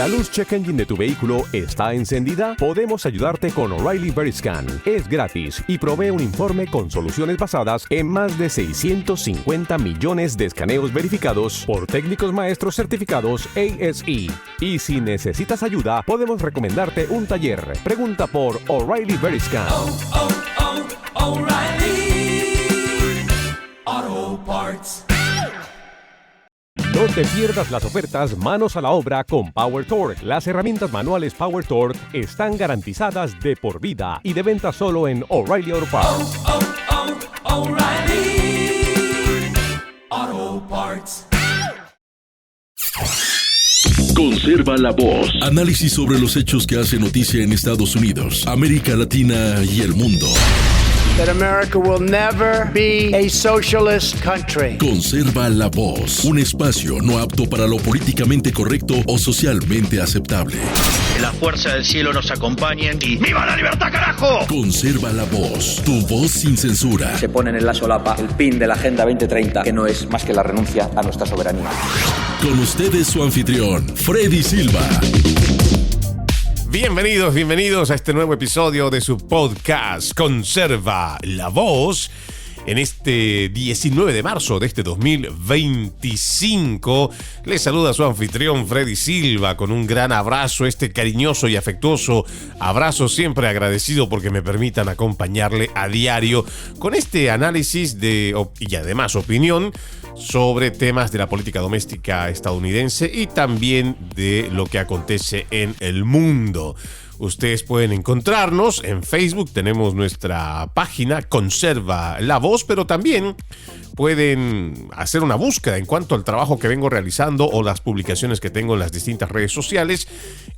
¿La luz check engine de tu vehículo está encendida? Podemos ayudarte con O'Reilly Veriscan. Es gratis y provee un informe con soluciones basadas en más de 650 millones de escaneos verificados por técnicos maestros certificados ASE. Y si necesitas ayuda, podemos recomendarte un taller. Pregunta por O'Reilly Veriscan. O'Reilly Auto Parts. No te pierdas las ofertas Manos a la Obra con Power Torque. Las herramientas manuales Power Torque están garantizadas de por vida y de venta solo en O'Reilly Auto Parts. O'Reilly Auto Parts. Conserva la voz. Análisis sobre los hechos que hacen noticia en Estados Unidos, América Latina y el mundo. That America will never be a socialist country. Conserva la voz. Un espacio no apto para lo políticamente correcto o socialmente aceptable. Que la fuerza del cielo nos acompañe y ¡viva la libertad, carajo! Conserva la voz. Tu voz sin censura. Se ponen en la solapa el pin de la Agenda 2030, que no es más que la renuncia a nuestra soberanía. Con ustedes su anfitrión, Freddy Silva. Bienvenidos a este nuevo episodio de su podcast Conserva la Voz. En este 19 de marzo de este 2025, les saluda su anfitrión Freddy Silva con un gran abrazo, este cariñoso y afectuoso abrazo, siempre agradecido porque me permitan acompañarle a diario con este análisis y además opinión sobre temas de la política doméstica estadounidense y también de lo que acontece en el mundo. Ustedes pueden encontrarnos en Facebook, tenemos nuestra página Conserva la Voz, pero también pueden hacer una búsqueda en cuanto al trabajo que vengo realizando o las publicaciones que tengo en las distintas redes sociales,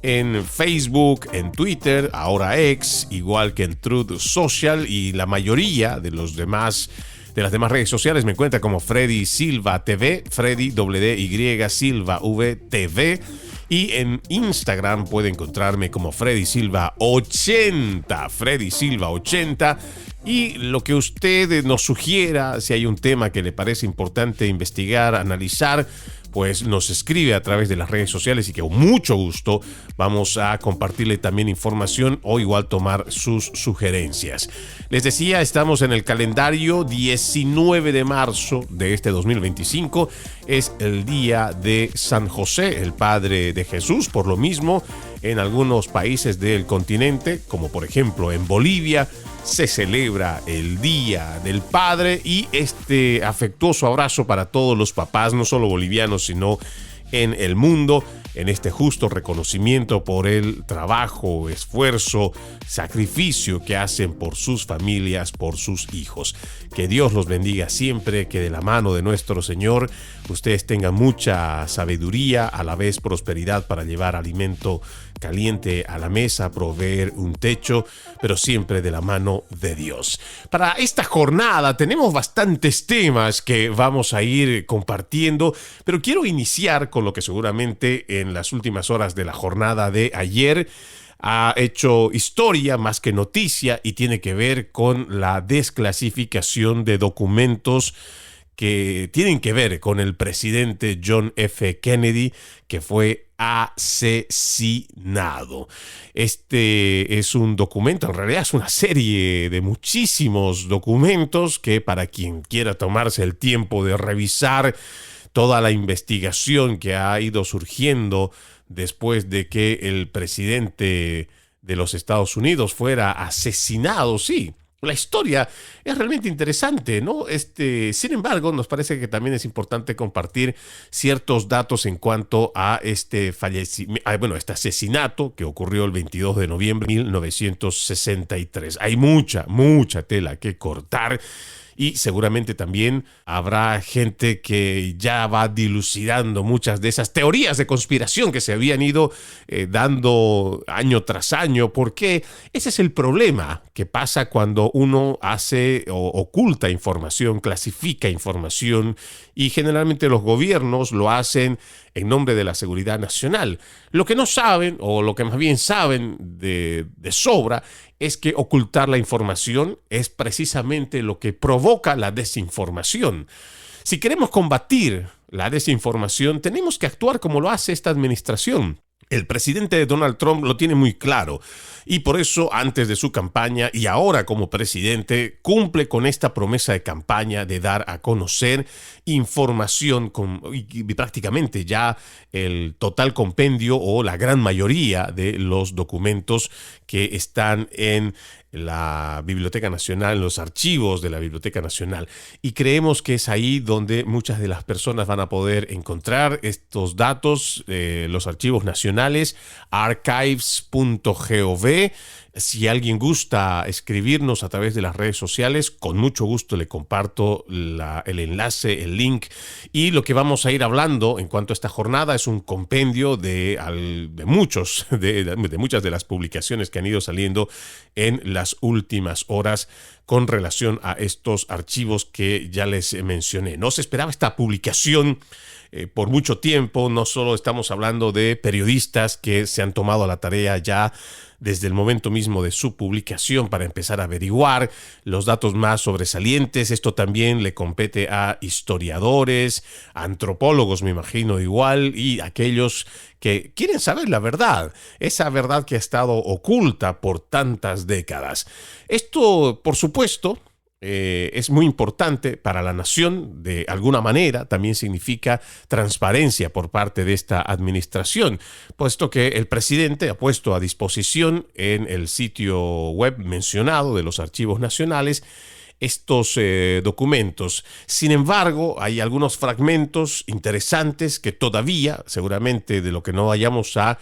en Facebook, en Twitter, ahora X, igual que en Truth Social, y la mayoría de las demás redes sociales me encuentra como Freddy Silva TV, Freddy WDY Silva VTV. Y en Instagram puede encontrarme como Freddy Silva 80, Freddy Silva 80. Y lo que usted nos sugiera, si hay un tema que le parece importante investigar, analizar, pues nos escribe a través de las redes sociales y que con mucho gusto vamos a compartirle también información o igual tomar sus sugerencias. Les decía, estamos en el calendario 19 de marzo de este 2025. Es el día de San José, el padre de Jesús. Por lo mismo, en algunos países del continente, como por ejemplo en Bolivia, se celebra el Día del Padre, y este afectuoso abrazo para todos los papás, no solo bolivianos, sino en el mundo, en este justo reconocimiento por el trabajo, esfuerzo, sacrificio que hacen por sus familias, por sus hijos. Que Dios los bendiga siempre, que de la mano de nuestro Señor ustedes tengan mucha sabiduría, a la vez prosperidad para llevar alimento caliente a la mesa, proveer un techo, pero siempre de la mano de Dios. Para esta jornada tenemos bastantes temas que vamos a ir compartiendo, pero quiero iniciar con lo que seguramente en las últimas horas de la jornada de ayer ha hecho historia más que noticia, y tiene que ver con la desclasificación de documentos que tienen que ver con el presidente John F. Kennedy, que fue asesinado. Este es un documento, en realidad es una serie de muchísimos documentos que, para quien quiera tomarse el tiempo de revisar toda la investigación que ha ido surgiendo después de que el presidente de los Estados Unidos fuera asesinado, sí. La historia es realmente interesante, ¿no? Sin embargo, nos parece que también es importante compartir ciertos datos en cuanto a este asesinato que ocurrió el 22 de noviembre de 1963. Hay mucha tela que cortar. Y seguramente también habrá gente que ya va dilucidando muchas de esas teorías de conspiración que se habían ido dando año tras año, porque ese es el problema que pasa cuando uno hace o oculta información, clasifica información, y generalmente los gobiernos lo hacen en nombre de la seguridad nacional. Lo que no saben, o lo que más bien saben de sobra, es que ocultar la información es precisamente lo que provoca la desinformación. Si queremos combatir la desinformación, tenemos que actuar como lo hace esta administración. El presidente Donald Trump lo tiene muy claro y por eso antes de su campaña y ahora como presidente cumple con esta promesa de campaña de dar a conocer información y prácticamente ya el total compendio o la gran mayoría de los documentos que están en la Biblioteca Nacional, en los archivos de la Biblioteca Nacional. Y creemos que es ahí donde muchas de las personas van a poder encontrar estos datos, los archivos nacionales, archives.gov. Si alguien gusta escribirnos a través de las redes sociales, con mucho gusto le comparto el enlace, el link. Y lo que vamos a ir hablando en cuanto a esta jornada es un compendio de muchas de las publicaciones que han ido saliendo en las últimas horas con relación a estos archivos que ya les mencioné. No se esperaba esta publicación por mucho tiempo. No solo estamos hablando de periodistas que se han tomado la tarea ya desde el momento mismo de su publicación para empezar a averiguar los datos más sobresalientes. Esto también le compete a historiadores, a antropólogos, me imagino igual, y aquellos que quieren saber la verdad, esa verdad que ha estado oculta por tantas décadas. Esto, por supuesto, es muy importante para la nación. De alguna manera también significa transparencia por parte de esta administración, puesto que el presidente ha puesto a disposición en el sitio web mencionado de los archivos nacionales estos documentos. Sin embargo, hay algunos fragmentos interesantes que todavía, seguramente de lo que no vayamos a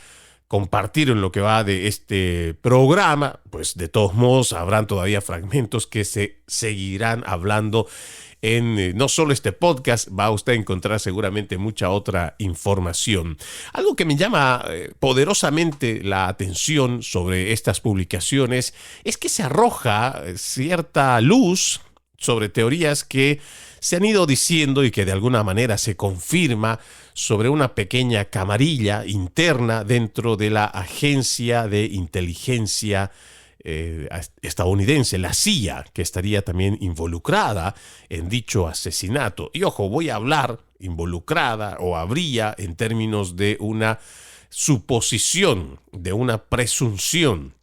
compartir en lo que va de este programa, pues de todos modos habrán todavía fragmentos que se seguirán hablando en no solo este podcast. Va usted a encontrar seguramente mucha otra información. Algo que me llama poderosamente la atención sobre estas publicaciones es que se arroja cierta luz sobre teorías que se han ido diciendo y que de alguna manera se confirma sobre una pequeña camarilla interna dentro de la agencia de inteligencia estadounidense, la CIA, que estaría también involucrada en dicho asesinato. Y ojo, voy a hablar involucrada o habría en términos de una suposición, de una presunción.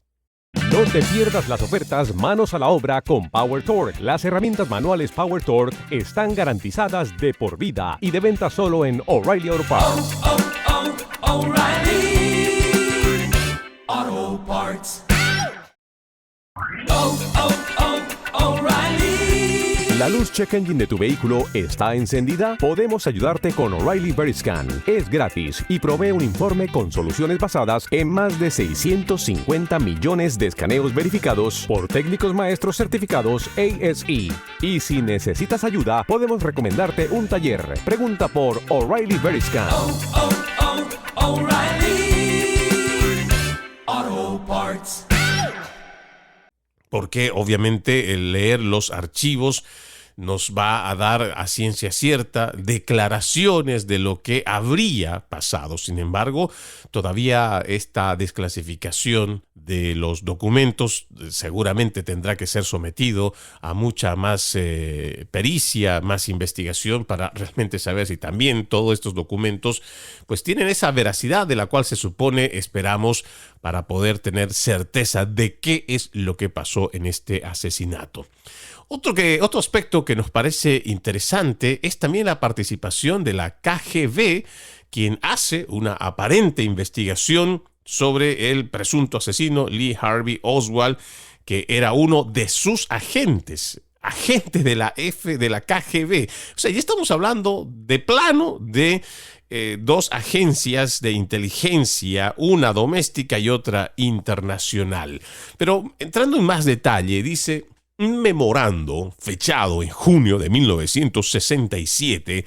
No te pierdas las ofertas Manos a la Obra con PowerTorque. Las herramientas manuales PowerTorque están garantizadas de por vida y de venta solo en O'Reilly Auto Parts. O'Reilly Auto Parts. O'Reilly. ¿La luz check engine de tu vehículo está encendida? Podemos ayudarte con O'Reilly Veriscan. Es gratis y provee un informe con soluciones basadas en más de 650 millones de escaneos verificados por técnicos maestros certificados ASE. Y si necesitas ayuda, podemos recomendarte un taller. Pregunta por O'Reilly Veriscan. O'Reilly Auto Parts. Porque obviamente el leer los archivos nos va a dar a ciencia cierta declaraciones de lo que habría pasado. Sin embargo, todavía esta desclasificación de los documentos seguramente tendrá que ser sometido a mucha más pericia, más investigación para realmente saber si también todos estos documentos pues tienen esa veracidad de la cual se supone esperamos para poder tener certeza de qué es lo que pasó en este asesinato. Otro aspecto que nos parece interesante es también la participación de la KGB, quien hace una aparente investigación sobre el presunto asesino Lee Harvey Oswald, que era uno de sus agentes de la KGB. O sea, ya estamos hablando de plano de dos agencias de inteligencia, una doméstica y otra internacional. Pero entrando en más detalle, dice: un memorando fechado en junio de 1967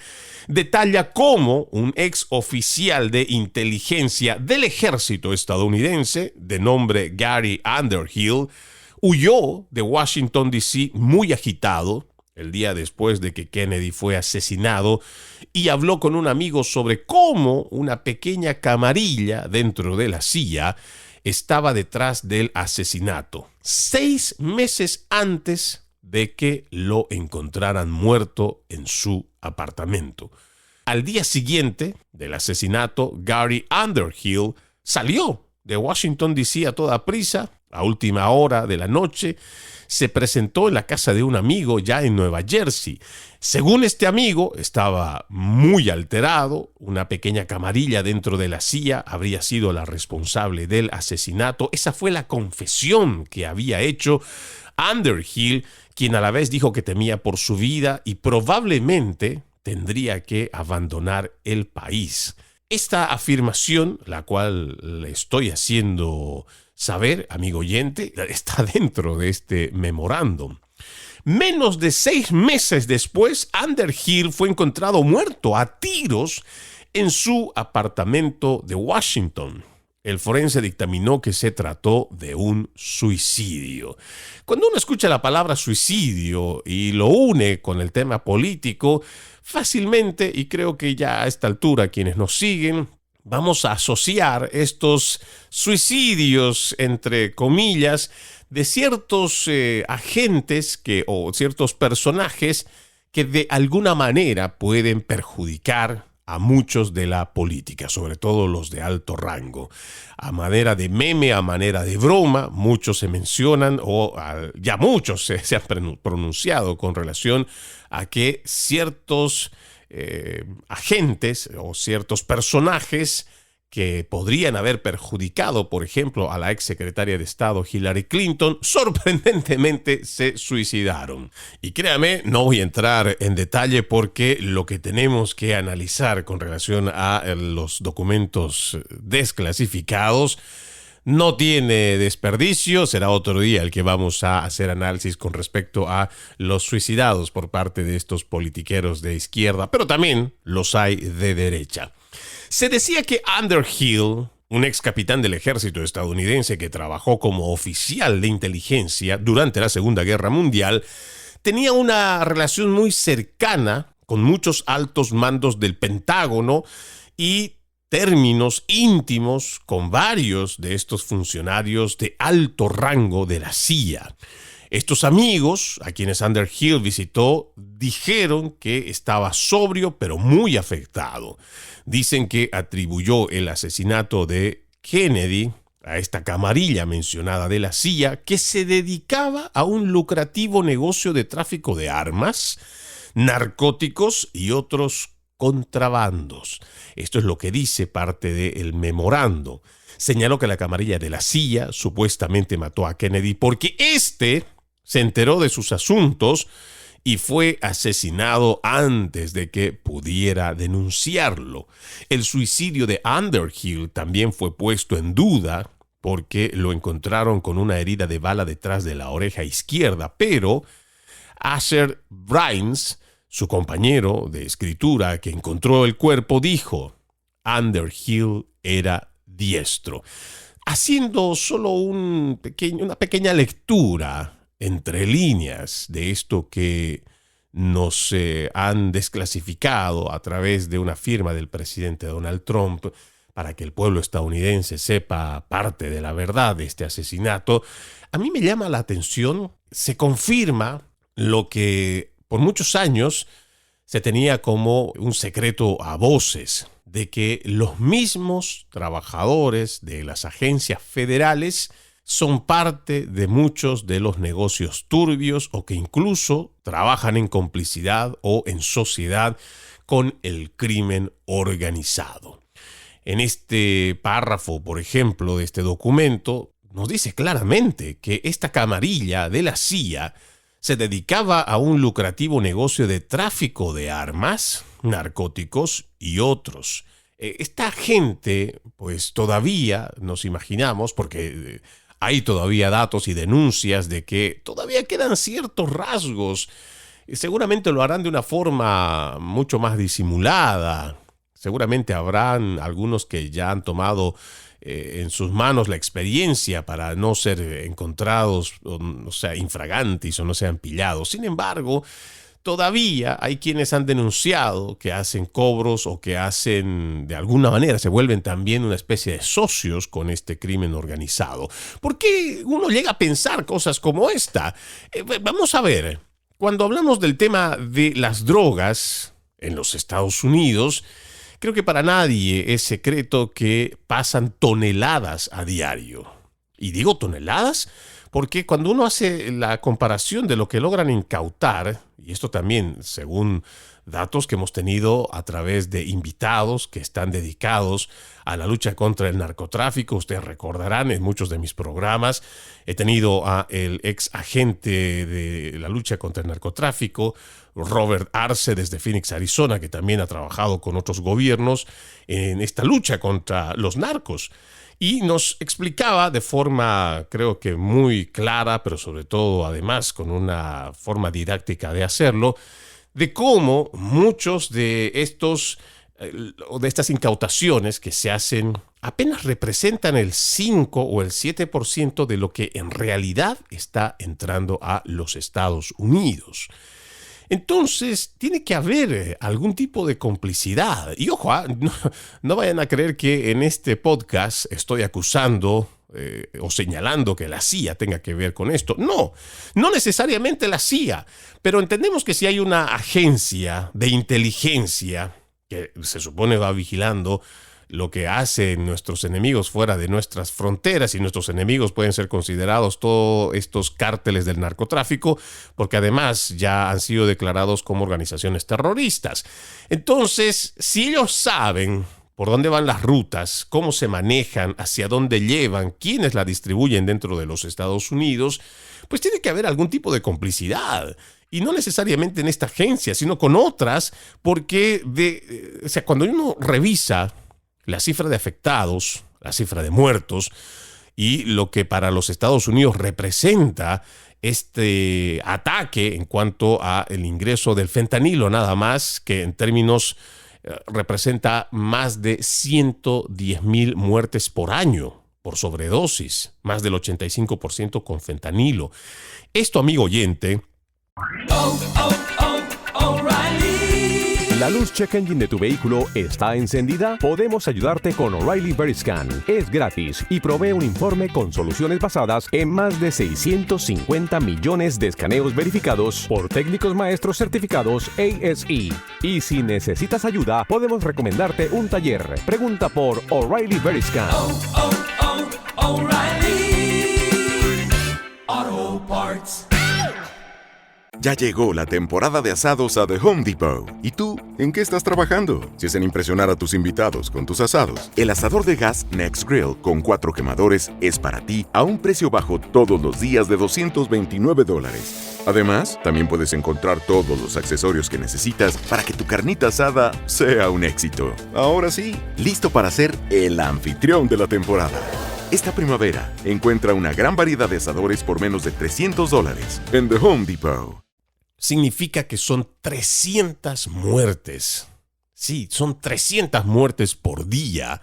detalla cómo un ex oficial de inteligencia del ejército estadounidense de nombre Gary Underhill huyó de Washington, D.C. muy agitado el día después de que Kennedy fue asesinado y habló con un amigo sobre cómo una pequeña camarilla dentro de la CIA estaba detrás del asesinato, 6 meses antes de que lo encontraran muerto en su apartamento. Al día siguiente del asesinato, Gary Underhill salió de Washington, D.C. a toda prisa, a última hora de la noche, se presentó en la casa de un amigo ya en Nueva Jersey. Según este amigo, estaba muy alterado. Una pequeña camarilla dentro de la CIA habría sido la responsable del asesinato. Esa fue la confesión que había hecho Underhill, quien a la vez dijo que temía por su vida y probablemente tendría que abandonar el país. Esta afirmación, la cual le estoy haciendo saber, amigo oyente, está dentro de este memorándum. Menos de 6 meses después, Underhill fue encontrado muerto a tiros en su apartamento de Washington. El forense dictaminó que se trató de un suicidio. Cuando uno escucha la palabra suicidio y lo une con el tema político, fácilmente, y creo que ya a esta altura quienes nos siguen, vamos a asociar estos suicidios, entre comillas, de ciertos agentes o ciertos personajes que de alguna manera pueden perjudicar a muchos de la política, sobre todo los de alto rango. A manera de meme, a manera de broma, muchos se mencionan ya muchos se han pronunciado con relación a que ciertos agentes o ciertos personajes que podrían haber perjudicado, por ejemplo, a la exsecretaria de Estado Hillary Clinton, sorprendentemente se suicidaron. Y créame, no voy a entrar en detalle porque lo que tenemos que analizar con relación a los documentos desclasificados no tiene desperdicio. Será otro día el que vamos a hacer análisis con respecto a los suicidados por parte de estos politiqueros de izquierda, pero también los hay de derecha. Se decía que Underhill, un ex capitán del ejército estadounidense que trabajó como oficial de inteligencia durante la Segunda Guerra Mundial, tenía una relación muy cercana con muchos altos mandos del Pentágono y términos íntimos con varios de estos funcionarios de alto rango de la CIA. Estos amigos, a quienes Underhill visitó, dijeron que estaba sobrio pero muy afectado. Dicen que atribuyó el asesinato de Kennedy a esta camarilla mencionada de la CIA, que se dedicaba a un lucrativo negocio de tráfico de armas, narcóticos y otros contrabandos. Esto es lo que dice parte del memorando. Señaló que la camarilla de la CIA supuestamente mató a Kennedy porque éste se enteró de sus asuntos y fue asesinado antes de que pudiera denunciarlo. El suicidio de Underhill también fue puesto en duda porque lo encontraron con una herida de bala detrás de la oreja izquierda, pero Asher Bryans, su compañero de escritura que encontró el cuerpo, dijo: Underhill era diestro. Haciendo solo una pequeña lectura entre líneas de esto que nos han desclasificado a través de una firma del presidente Donald Trump para que el pueblo estadounidense sepa parte de la verdad de este asesinato, a mí me llama la atención, se confirma lo que por muchos años se tenía como un secreto a voces, de que los mismos trabajadores de las agencias federales son parte de muchos de los negocios turbios o que incluso trabajan en complicidad o en sociedad con el crimen organizado. En este párrafo, por ejemplo, de este documento, nos dice claramente que esta camarilla de la CIA se dedicaba a un lucrativo negocio de tráfico de armas, narcóticos y otros. Esta gente, pues todavía nos imaginamos, porque hay todavía datos y denuncias de que todavía quedan ciertos rasgos. Seguramente lo harán de una forma mucho más disimulada. Seguramente habrán algunos que ya han tomado en sus manos la experiencia para no ser encontrados, o sea, infragantis o no sean pillados. Sin embargo, todavía hay quienes han denunciado que hacen cobros o que hacen, de alguna manera, se vuelven también una especie de socios con este crimen organizado. ¿Por qué uno llega a pensar cosas como esta? Vamos a ver, cuando hablamos del tema de las drogas en los Estados Unidos, Creo que para nadie es secreto que pasan toneladas a diario. Y digo toneladas porque cuando uno hace la comparación de lo que logran incautar, y esto también según datos que hemos tenido a través de invitados que están dedicados a la lucha contra el narcotráfico. Ustedes recordarán en muchos de mis programas he tenido a el ex agente de la lucha contra el narcotráfico, Robert Arce, desde Phoenix, Arizona, que también ha trabajado con otros gobiernos en esta lucha contra los narcos. Y nos explicaba de forma, creo que muy clara, pero sobre todo además con una forma didáctica de hacerlo, de cómo muchos de estas incautaciones que se hacen apenas representan el 5 o el 7% de lo que en realidad está entrando a los Estados Unidos. Entonces, tiene que haber algún tipo de complicidad. Y ojo, no vayan a creer que en este podcast estoy acusando o señalando que la CIA tenga que ver con esto. No necesariamente la CIA, pero entendemos que si hay una agencia de inteligencia que se supone va vigilando lo que hacen nuestros enemigos fuera de nuestras fronteras, y nuestros enemigos pueden ser considerados todos estos cárteles del narcotráfico, porque además ya han sido declarados como organizaciones terroristas. Entonces, si ellos saben por dónde van las rutas, cómo se manejan, hacia dónde llevan, quiénes la distribuyen dentro de los Estados Unidos, pues tiene que haber algún tipo de complicidad. Y no necesariamente en esta agencia, sino con otras, porque cuando uno revisa la cifra de afectados, la cifra de muertos y lo que para los Estados Unidos representa este ataque en cuanto a el ingreso del fentanilo, nada más, que en términos representa más de 110,000 muertes por año por sobredosis, más del 85% con fentanilo. Esto, amigo oyente, ¿la luz check engine de tu vehículo está encendida? Podemos ayudarte con O'Reilly Veriscan. Es gratis y provee un informe con soluciones basadas en más de 650 millones de escaneos verificados por técnicos maestros certificados ASE. Y si necesitas ayuda, podemos recomendarte un taller. Pregunta por O'Reilly Veriscan. O'Reilly Auto Parts. Ya llegó la temporada de asados a The Home Depot. ¿Y tú, en qué estás trabajando? Si es en impresionar a tus invitados con tus asados, el asador de gas Next Grill con 4 quemadores es para ti a un precio bajo todos los días de $229. Además, también puedes encontrar todos los accesorios que necesitas para que tu carnita asada sea un éxito. Ahora sí, listo para ser el anfitrión de la temporada. Esta primavera, encuentra una gran variedad de asadores por menos de $300 en The Home Depot. Significa que son 300 muertes. Sí, son 300 muertes por día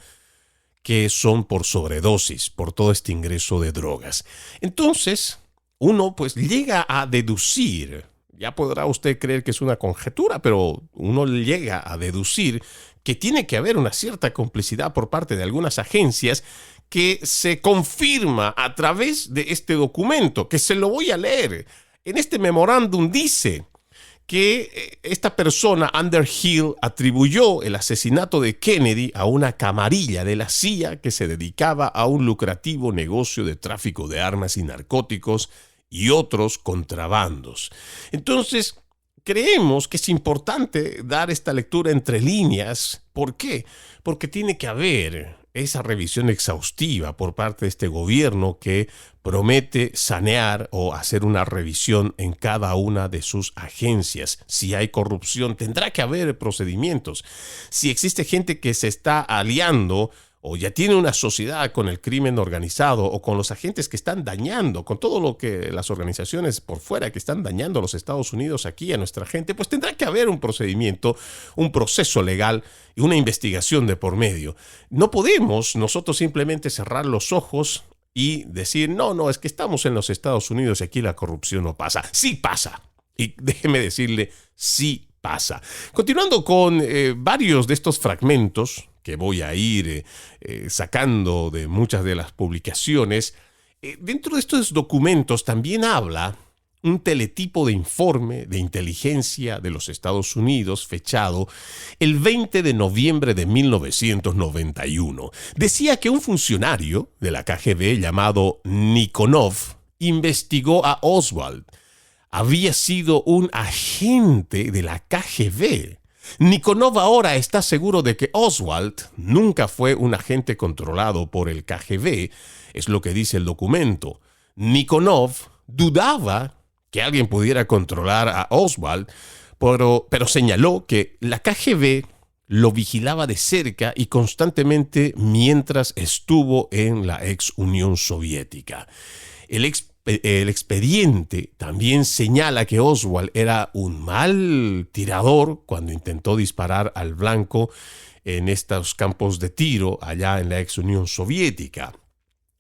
que son por sobredosis, por todo este ingreso de drogas. Entonces, uno pues llega a deducir, ya podrá usted creer que es una conjetura, pero uno llega a deducir que tiene que haber una cierta complicidad por parte de algunas agencias que se confirma a través de este documento, que se lo voy a leer. En este memorándum dice que esta persona, Underhill, atribuyó el asesinato de Kennedy a una camarilla de la CIA que se dedicaba a un lucrativo negocio de tráfico de armas y narcóticos y otros contrabandos. Entonces, creemos que es importante dar esta lectura entre líneas. ¿Por qué? Porque tiene que haber esa revisión exhaustiva por parte de este gobierno que promete sanear o hacer una revisión en cada una de sus agencias. Si hay corrupción, tendrá que haber procedimientos. Si existe gente que se está aliando o ya tiene una sociedad con el crimen organizado o con los agentes que están dañando, con todo lo que las organizaciones por fuera que están dañando a los Estados Unidos aquí a nuestra gente, pues tendrá que haber un procedimiento, un proceso legal y una investigación de por medio. No podemos nosotros simplemente cerrar los ojos y decir, no, es que estamos en los Estados Unidos y aquí la corrupción no pasa. Sí pasa. Y déjeme decirle, sí pasa. Continuando con varios de estos fragmentos que voy a ir sacando de muchas de las publicaciones, dentro de estos documentos también habla un teletipo de informe de inteligencia de los Estados Unidos fechado el 20 de noviembre de 1991. Decía que un funcionario de la KGB llamado Nikonov investigó a Oswald. Había sido un agente de la KGB. Nikonov ahora está seguro de que Oswald nunca fue un agente controlado por el KGB, es lo que dice el documento. Nikonov dudaba que alguien pudiera controlar a Oswald, pero señaló que la KGB lo vigilaba de cerca y constantemente mientras estuvo en la ex Unión Soviética. El expediente también señala que Oswald era un mal tirador cuando intentó disparar al blanco en estos campos de tiro allá en la ex Unión Soviética.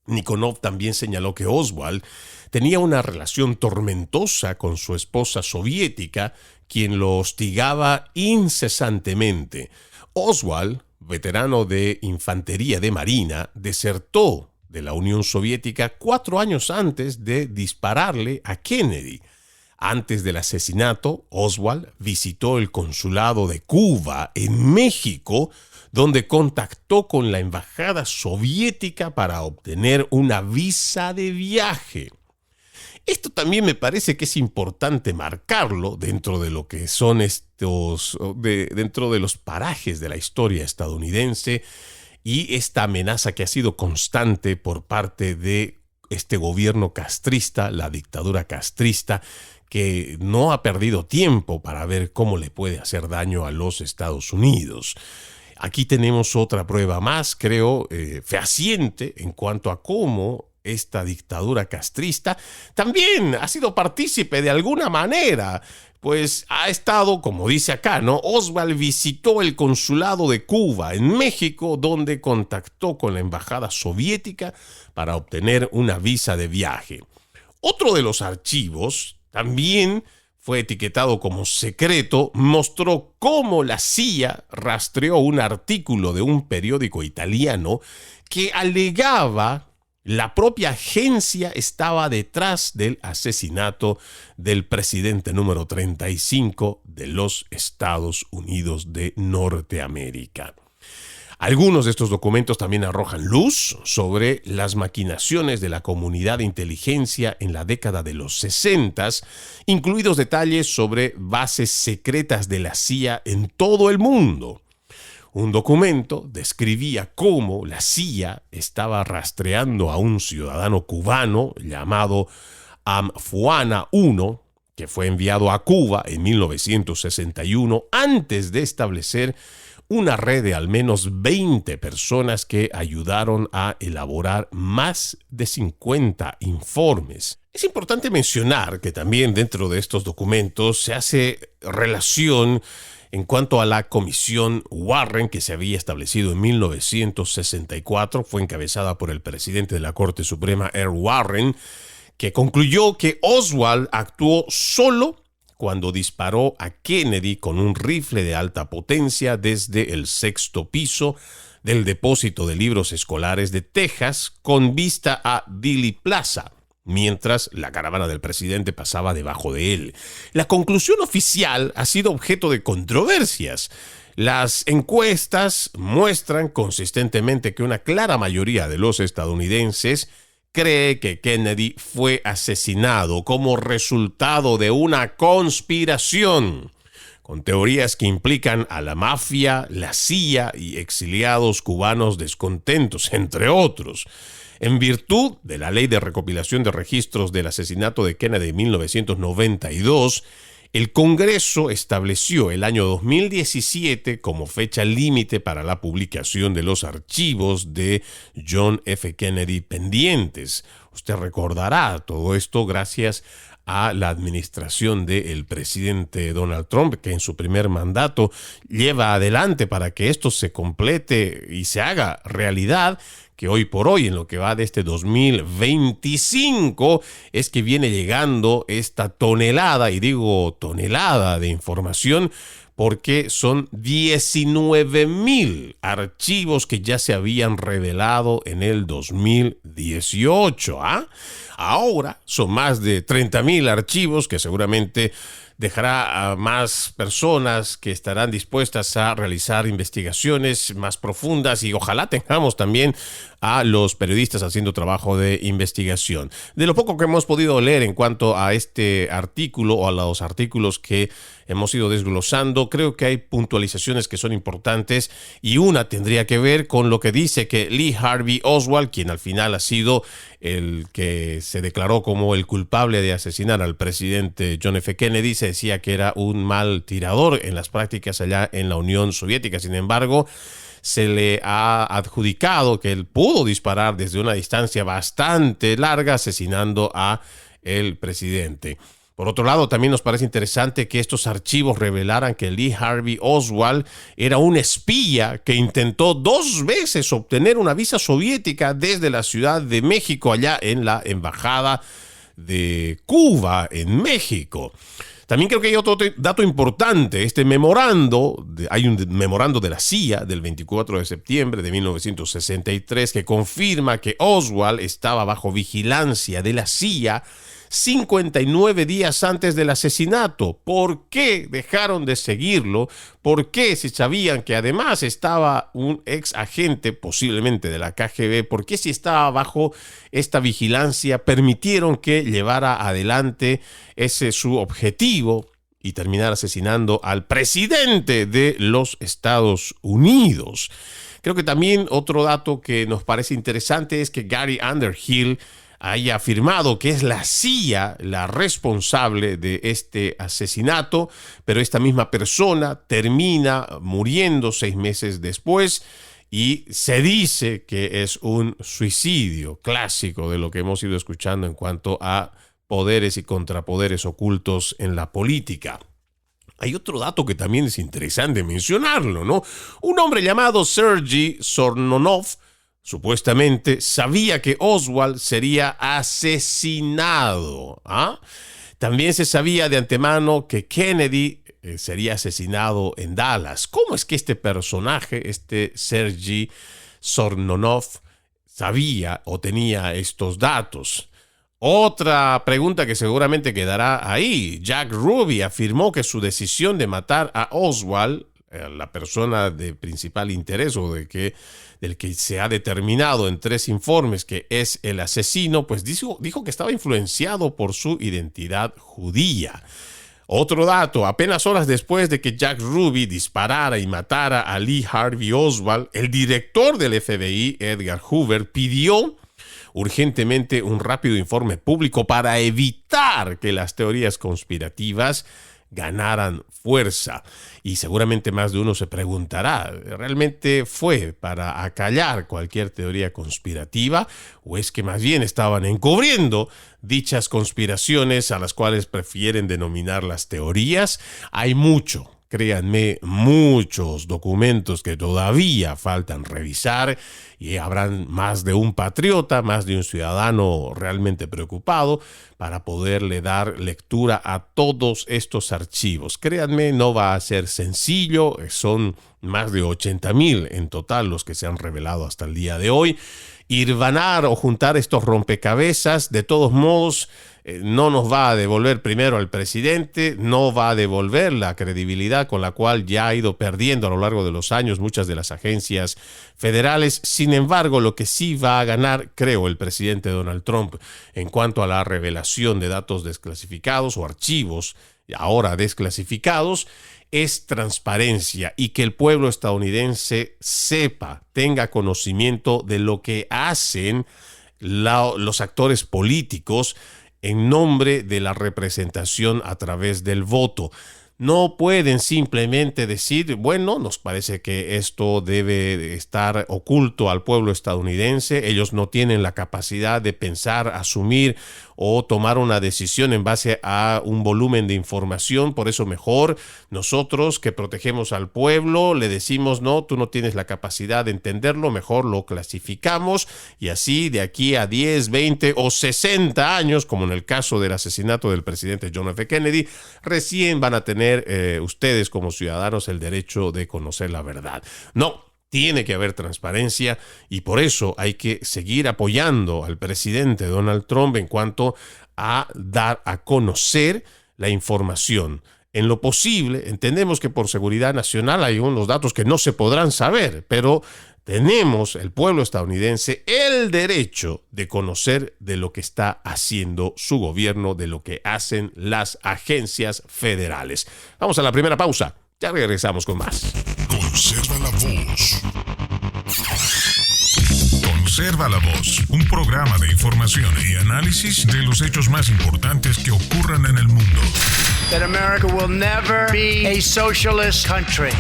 Nikonov también señaló que Oswald tenía una relación tormentosa con su esposa soviética, quien lo hostigaba incesantemente. Oswald, veterano de infantería de marina, desertó de la Unión Soviética 4 años antes de dispararle a Kennedy. Antes del asesinato, Oswald visitó el consulado de Cuba en México, donde contactó con la embajada soviética para obtener una visa de viaje. Esto también me parece que es importante marcarlo dentro de lo que son dentro de los parajes de la historia estadounidense y esta amenaza que ha sido constante por parte de este gobierno castrista, la dictadura castrista, que no ha perdido tiempo para ver cómo le puede hacer daño a los Estados Unidos. Aquí tenemos otra prueba más, creo, fehaciente en cuanto a cómo esta dictadura castrista también ha sido partícipe de alguna manera, pues ha estado, como dice acá, ¿no? Oswald visitó el consulado de Cuba en México, donde contactó con la embajada soviética para obtener una visa de viaje. Otro de los archivos también fue etiquetado como secreto, mostró cómo la CIA rastreó un artículo de un periódico italiano que alegaba la propia agencia estaba detrás del asesinato del presidente número 35 de los Estados Unidos de Norteamérica. Algunos de estos documentos también arrojan luz sobre las maquinaciones de la comunidad de inteligencia en la década de los 60, incluidos detalles sobre bases secretas de la CIA en todo el mundo. Un documento describía cómo la CIA estaba rastreando a un ciudadano cubano llamado Amfuana I, que fue enviado a Cuba en 1961 antes de establecer una red de al menos 20 personas que ayudaron a elaborar más de 50 informes. Es importante mencionar que también dentro de estos documentos se hace relación en cuanto a la comisión Warren que se había establecido en 1964, fue encabezada por el presidente de la Corte Suprema, Earl Warren, que concluyó que Oswald actuó solo cuando disparó a Kennedy con un rifle de alta potencia desde el 6º piso del depósito de libros escolares de Texas con vista a Dealey Plaza, mientras la caravana del presidente pasaba debajo de él. La conclusión oficial ha sido objeto de controversias. Las encuestas muestran consistentemente que una clara mayoría de los estadounidenses cree que Kennedy fue asesinado como resultado de una conspiración, con teorías que implican a la mafia, la CIA y exiliados cubanos descontentos, entre otros. En virtud de la Ley de Recopilación de Registros del Asesinato de Kennedy en 1992, el Congreso estableció el año 2017 como fecha límite para la publicación de los archivos de John F. Kennedy pendientes. Usted recordará todo esto gracias a la administración del presidente Donald Trump, que en su primer mandato lleva adelante para que esto se complete y se haga realidad, que hoy por hoy, en lo que va de este 2025, es que viene llegando esta tonelada, y digo tonelada de información, porque son 19,000 archivos que ya se habían revelado en el 2018. Ahora son más de 30,000 archivos que seguramente dejará a más personas que estarán dispuestas a realizar investigaciones más profundas, y ojalá tengamos también a los periodistas haciendo trabajo de investigación. De lo poco que hemos podido leer en cuanto a este artículo o a los artículos que hemos ido desglosando, creo que hay puntualizaciones que son importantes, y una tendría que ver con lo que dice que Lee Harvey Oswald, quien al final ha sido el que se declaró como el culpable de asesinar al presidente John F. Kennedy, se decía que era un mal tirador en las prácticas allá en la Unión Soviética. Sin embargo, se le ha adjudicado que él pudo disparar desde una distancia bastante larga, asesinando a el presidente. Por otro lado, también nos parece interesante que estos archivos revelaran que Lee Harvey Oswald era un espía que intentó 2 veces obtener una visa soviética desde la Ciudad de México, allá en la Embajada de Cuba en México. También creo que hay otro dato importante. Hay un memorando de la CIA del 24 de septiembre de 1963 que confirma que Oswald estaba bajo vigilancia de la CIA 59 días antes del asesinato. ¿Por qué dejaron de seguirlo? ¿Por qué, si sabían que además estaba un ex agente posiblemente de la KGB, por qué, si estaba bajo esta vigilancia, permitieron que llevara adelante ese su objetivo y terminar asesinando al presidente de los Estados Unidos? Creo que también otro dato que nos parece interesante es que Gary Underhill haya afirmado que es la CIA la responsable de este asesinato, pero esta misma persona termina muriendo 6 meses después, y se dice que es un suicidio clásico de lo que hemos ido escuchando en cuanto a poderes y contrapoderes ocultos en la política. Hay otro dato que también es interesante mencionarlo, ¿no? Un hombre llamado Sergei Sornonov supuestamente sabía que Oswald sería asesinado. También se sabía de antemano que Kennedy sería asesinado en Dallas. ¿Cómo es que este personaje, este Sergei Sornonov, sabía o tenía estos datos? Otra pregunta que seguramente quedará ahí. Jack Ruby afirmó que su decisión de matar a Oswald, la persona de principal interés o del que se ha determinado en 3 informes que es el asesino, pues dijo que estaba influenciado por su identidad judía. Otro dato: apenas horas después de que Jack Ruby disparara y matara a Lee Harvey Oswald, el director del FBI, Edgar Hoover, pidió urgentemente un rápido informe público para evitar que las teorías conspirativas ganaran fuerza. Y seguramente más de uno se preguntará, ¿realmente fue para acallar cualquier teoría conspirativa, o es que más bien estaban encubriendo dichas conspiraciones a las cuales prefieren denominar las teorías? Hay mucho, créanme, muchos documentos que todavía faltan revisar, y habrán más de un patriota, más de un ciudadano realmente preocupado para poderle dar lectura a todos estos archivos. Créanme, no va a ser sencillo, son más de 80,000 en total los que se han revelado hasta el día de hoy. Irvanar o juntar estos rompecabezas, de todos modos, no nos va a devolver primero al presidente, no va a devolver la credibilidad con la cual ya ha ido perdiendo a lo largo de los años muchas de las agencias federales. Sin embargo, lo que sí va a ganar, creo, el presidente Donald Trump en cuanto a la revelación de datos desclasificados o archivos ahora desclasificados, es transparencia, y que el pueblo estadounidense sepa, tenga conocimiento de lo que hacen los actores políticos en nombre de la representación a través del voto. No pueden simplemente decir, bueno, nos parece que esto debe estar oculto al pueblo estadounidense. Ellos no tienen la capacidad de pensar, asumir o tomar una decisión en base a un volumen de información. Por eso mejor nosotros que protegemos al pueblo le decimos: no, tú no tienes la capacidad de entenderlo, mejor lo clasificamos, y así de aquí a 10, 20 o 60 años, como en el caso del asesinato del presidente John F. Kennedy, recién van a tener ustedes como ciudadanos el derecho de conocer la verdad. No. Tiene que haber transparencia, y por eso hay que seguir apoyando al presidente Donald Trump en cuanto a dar a conocer la información. En lo posible, entendemos que por seguridad nacional hay unos datos que no se podrán saber, pero tenemos, el pueblo estadounidense, el derecho de conocer de lo que está haciendo su gobierno, de lo que hacen las agencias federales. Vamos a la primera pausa. Ya regresamos con más. Conserva la voz. Conserva la voz, un programa de información y análisis de los hechos más importantes que ocurran en el mundo. That America will never be a socialist country.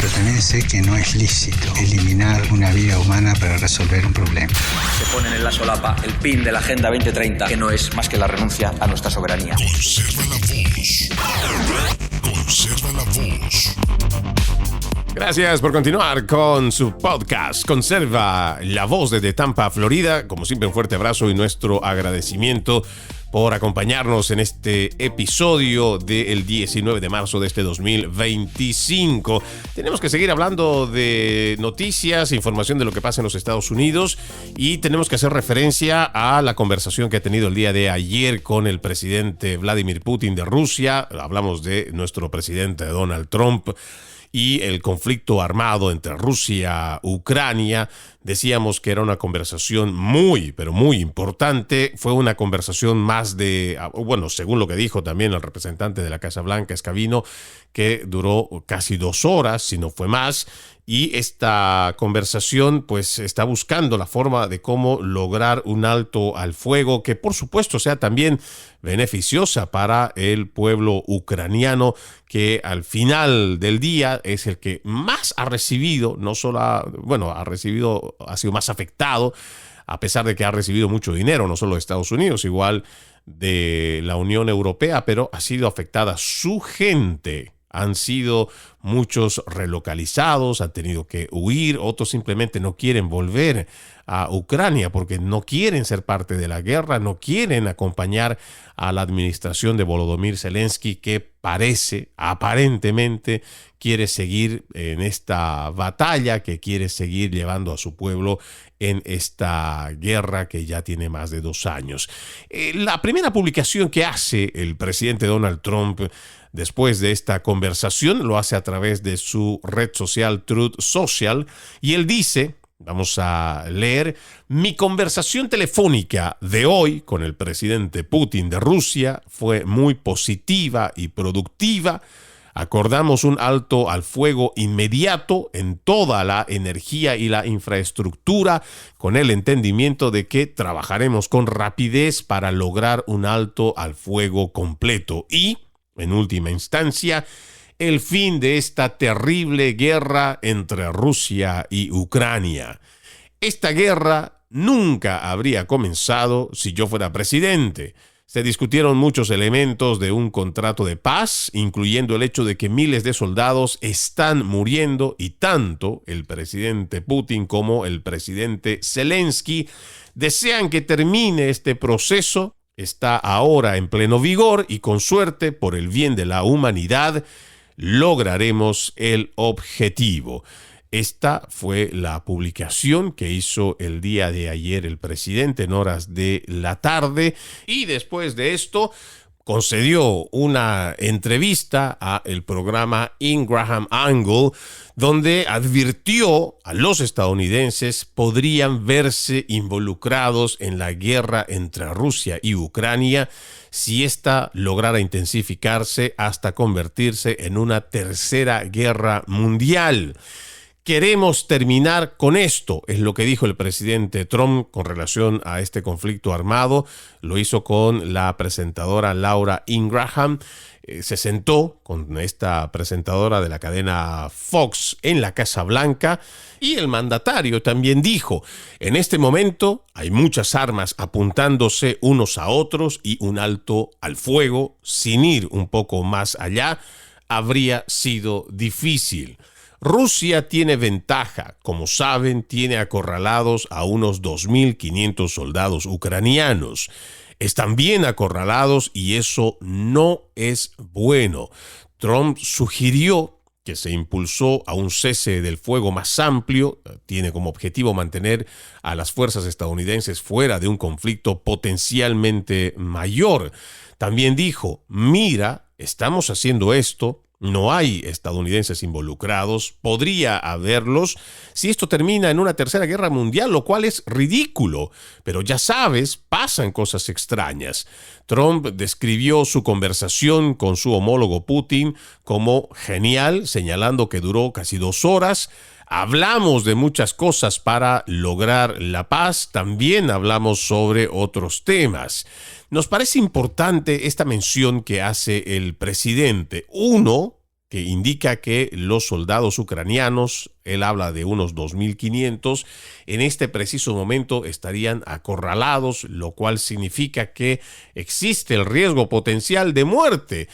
Pero también sé que no es lícito eliminar una vida humana para resolver un problema. Se ponen en la solapa el PIN de la Agenda 2030, que no es más que la renuncia a nuestra soberanía. Conserva la voz. Conserva la voz. Gracias por continuar con su podcast Conserva la Voz desde Tampa, Florida. Como siempre, un fuerte abrazo y nuestro agradecimiento por acompañarnos en este episodio del 19 de marzo de este 2025. Tenemos que seguir hablando de noticias, información de lo que pasa en los Estados Unidos, y tenemos que hacer referencia a la conversación que ha tenido el día de ayer con el presidente Vladimir Putin de Rusia. Hablamos de nuestro presidente Donald Trump y el conflicto armado entre Rusia y Ucrania. Decíamos que era una conversación muy, pero muy importante. Fue una conversación más de, bueno, según lo que dijo también el representante de la Casa Blanca, Scavino, que duró casi 2 horas, si no fue más. Y esta conversación pues está buscando la forma de cómo lograr un alto al fuego que por supuesto sea también beneficiosa para el pueblo ucraniano, que al final del día es el que más ha recibido, no solo ha sido más afectado, a pesar de que ha recibido mucho dinero, no solo de Estados Unidos, igual de la Unión Europea, pero ha sido afectada su gente. Han sido muchos relocalizados, han tenido que huir, otros simplemente no quieren volver a Ucrania porque no quieren ser parte de la guerra, no quieren acompañar a la administración de Volodymyr Zelensky, que aparentemente quiere seguir en esta batalla, que quiere seguir llevando a su pueblo en esta guerra que ya tiene más de 2 años. La primera publicación que hace el presidente Donald Trump después de esta conversación lo hace a través de su red social Truth Social, y él dice, vamos a leer: mi conversación telefónica de hoy con el presidente Putin de Rusia fue muy positiva y productiva. Acordamos un alto al fuego inmediato en toda la energía y la infraestructura, con el entendimiento de que trabajaremos con rapidez para lograr un alto al fuego completo y, en última instancia, el fin de esta terrible guerra entre Rusia y Ucrania. Esta guerra nunca habría comenzado si yo fuera presidente. Se discutieron muchos elementos de un contrato de paz, incluyendo el hecho de que miles de soldados están muriendo, y tanto el presidente Putin como el presidente Zelensky desean que termine este proceso. Está ahora en pleno vigor y con suerte, por el bien de la humanidad, lograremos el objetivo. Esta fue la publicación que hizo el día de ayer el presidente en horas de la tarde, y después de esto concedió una entrevista a el programa Ingraham Angle, donde advirtió a los estadounidenses podrían verse involucrados en la guerra entre Rusia y Ucrania si ésta lograra intensificarse hasta convertirse en una tercera guerra mundial. Queremos terminar con esto, es lo que dijo el presidente Trump con relación a este conflicto armado. Lo hizo con la presentadora Laura Ingraham. Se sentó con esta presentadora de la cadena Fox en la Casa Blanca y el mandatario también dijo: en este momento hay muchas armas apuntándose unos a otros y un alto al fuego, sin ir un poco más allá, habría sido difícil. Rusia tiene ventaja, como saben, tiene acorralados a unos 2.500 soldados ucranianos. Están bien acorralados y eso no es bueno. Trump sugirió que se impulsó a un cese del fuego más amplio. Tiene como objetivo mantener a las fuerzas estadounidenses fuera de un conflicto potencialmente mayor. También dijo: mira, estamos haciendo esto. No hay estadounidenses involucrados, podría haberlos si esto termina en una tercera guerra mundial, lo cual es ridículo. Pero ya sabes, pasan cosas extrañas. Trump describió su conversación con su homólogo Putin como genial, señalando que duró casi 2 horas. Hablamos de muchas cosas para lograr la paz, también hablamos sobre otros temas. Nos parece importante esta mención que hace el presidente. Uno, que indica que los soldados ucranianos, él habla de unos 2.500, en este preciso momento estarían acorralados, lo cual significa que existe el riesgo potencial de muerte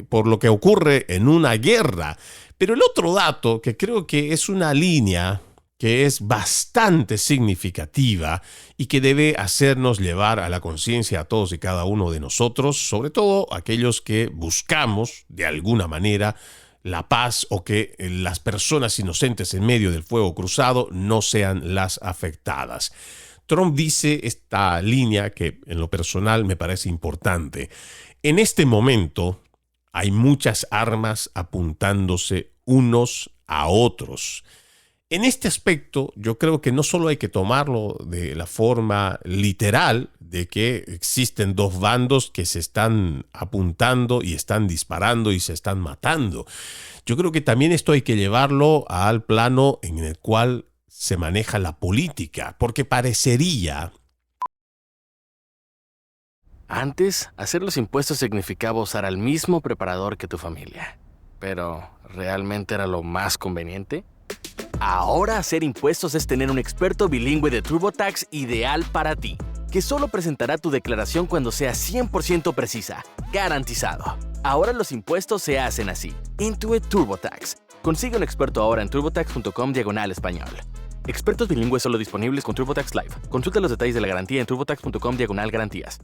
por lo que ocurre en una guerra. Pero el otro dato, que creo que es una línea que es bastante significativa y que debe hacernos llevar a la conciencia a todos y cada uno de nosotros, sobre todo aquellos que buscamos de alguna manera la paz o que las personas inocentes en medio del fuego cruzado no sean las afectadas. Trump dice esta línea que en lo personal me parece importante. En este momento hay muchas armas apuntándose unos a otros. En este aspecto, yo creo que no solo hay que tomarlo de la forma literal de que existen 2 bandos que se están apuntando y están disparando y se están matando. Yo creo que también esto hay que llevarlo al plano en el cual se maneja la política, porque parecería... Antes, hacer los impuestos significaba usar al mismo preparador que tu familia. Pero, ¿realmente era lo más conveniente? Ahora hacer impuestos es tener un experto bilingüe de TurboTax ideal para ti, que solo presentará tu declaración cuando sea 100% precisa, garantizado. Ahora los impuestos se hacen así. Intuit TurboTax. Consigue un experto ahora en turbotax.com/español. Expertos bilingües solo disponibles con TurboTax Live. Consulta los detalles de la garantía en turbotax.com/garantías.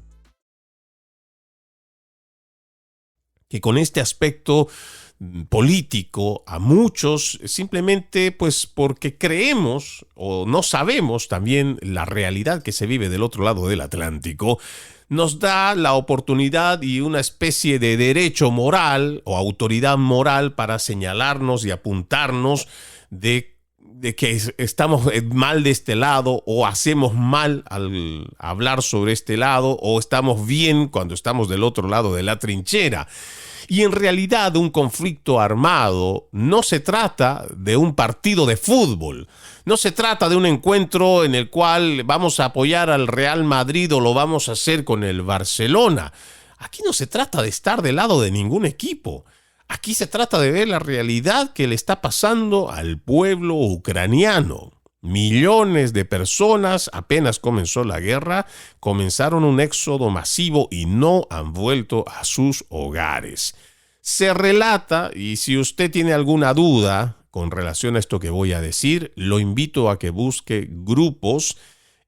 Que con este aspecto político a muchos simplemente pues porque creemos o no sabemos también la realidad que se vive del otro lado del Atlántico, nos da la oportunidad y una especie de derecho moral o autoridad moral para señalarnos y apuntarnos de que estamos mal de este lado o hacemos mal al hablar sobre este lado o estamos bien cuando estamos del otro lado de la trinchera. Y en realidad un conflicto armado no se trata de un partido de fútbol, no se trata de un encuentro en el cual vamos a apoyar al Real Madrid o lo vamos a hacer con el Barcelona. Aquí no se trata de estar del lado de ningún equipo. Aquí se trata de ver la realidad que le está pasando al pueblo ucraniano. Millones de personas, apenas comenzó la guerra, comenzaron un éxodo masivo y no han vuelto a sus hogares. Se relata, y si usted tiene alguna duda con relación a esto que voy a decir, lo invito a que busque grupos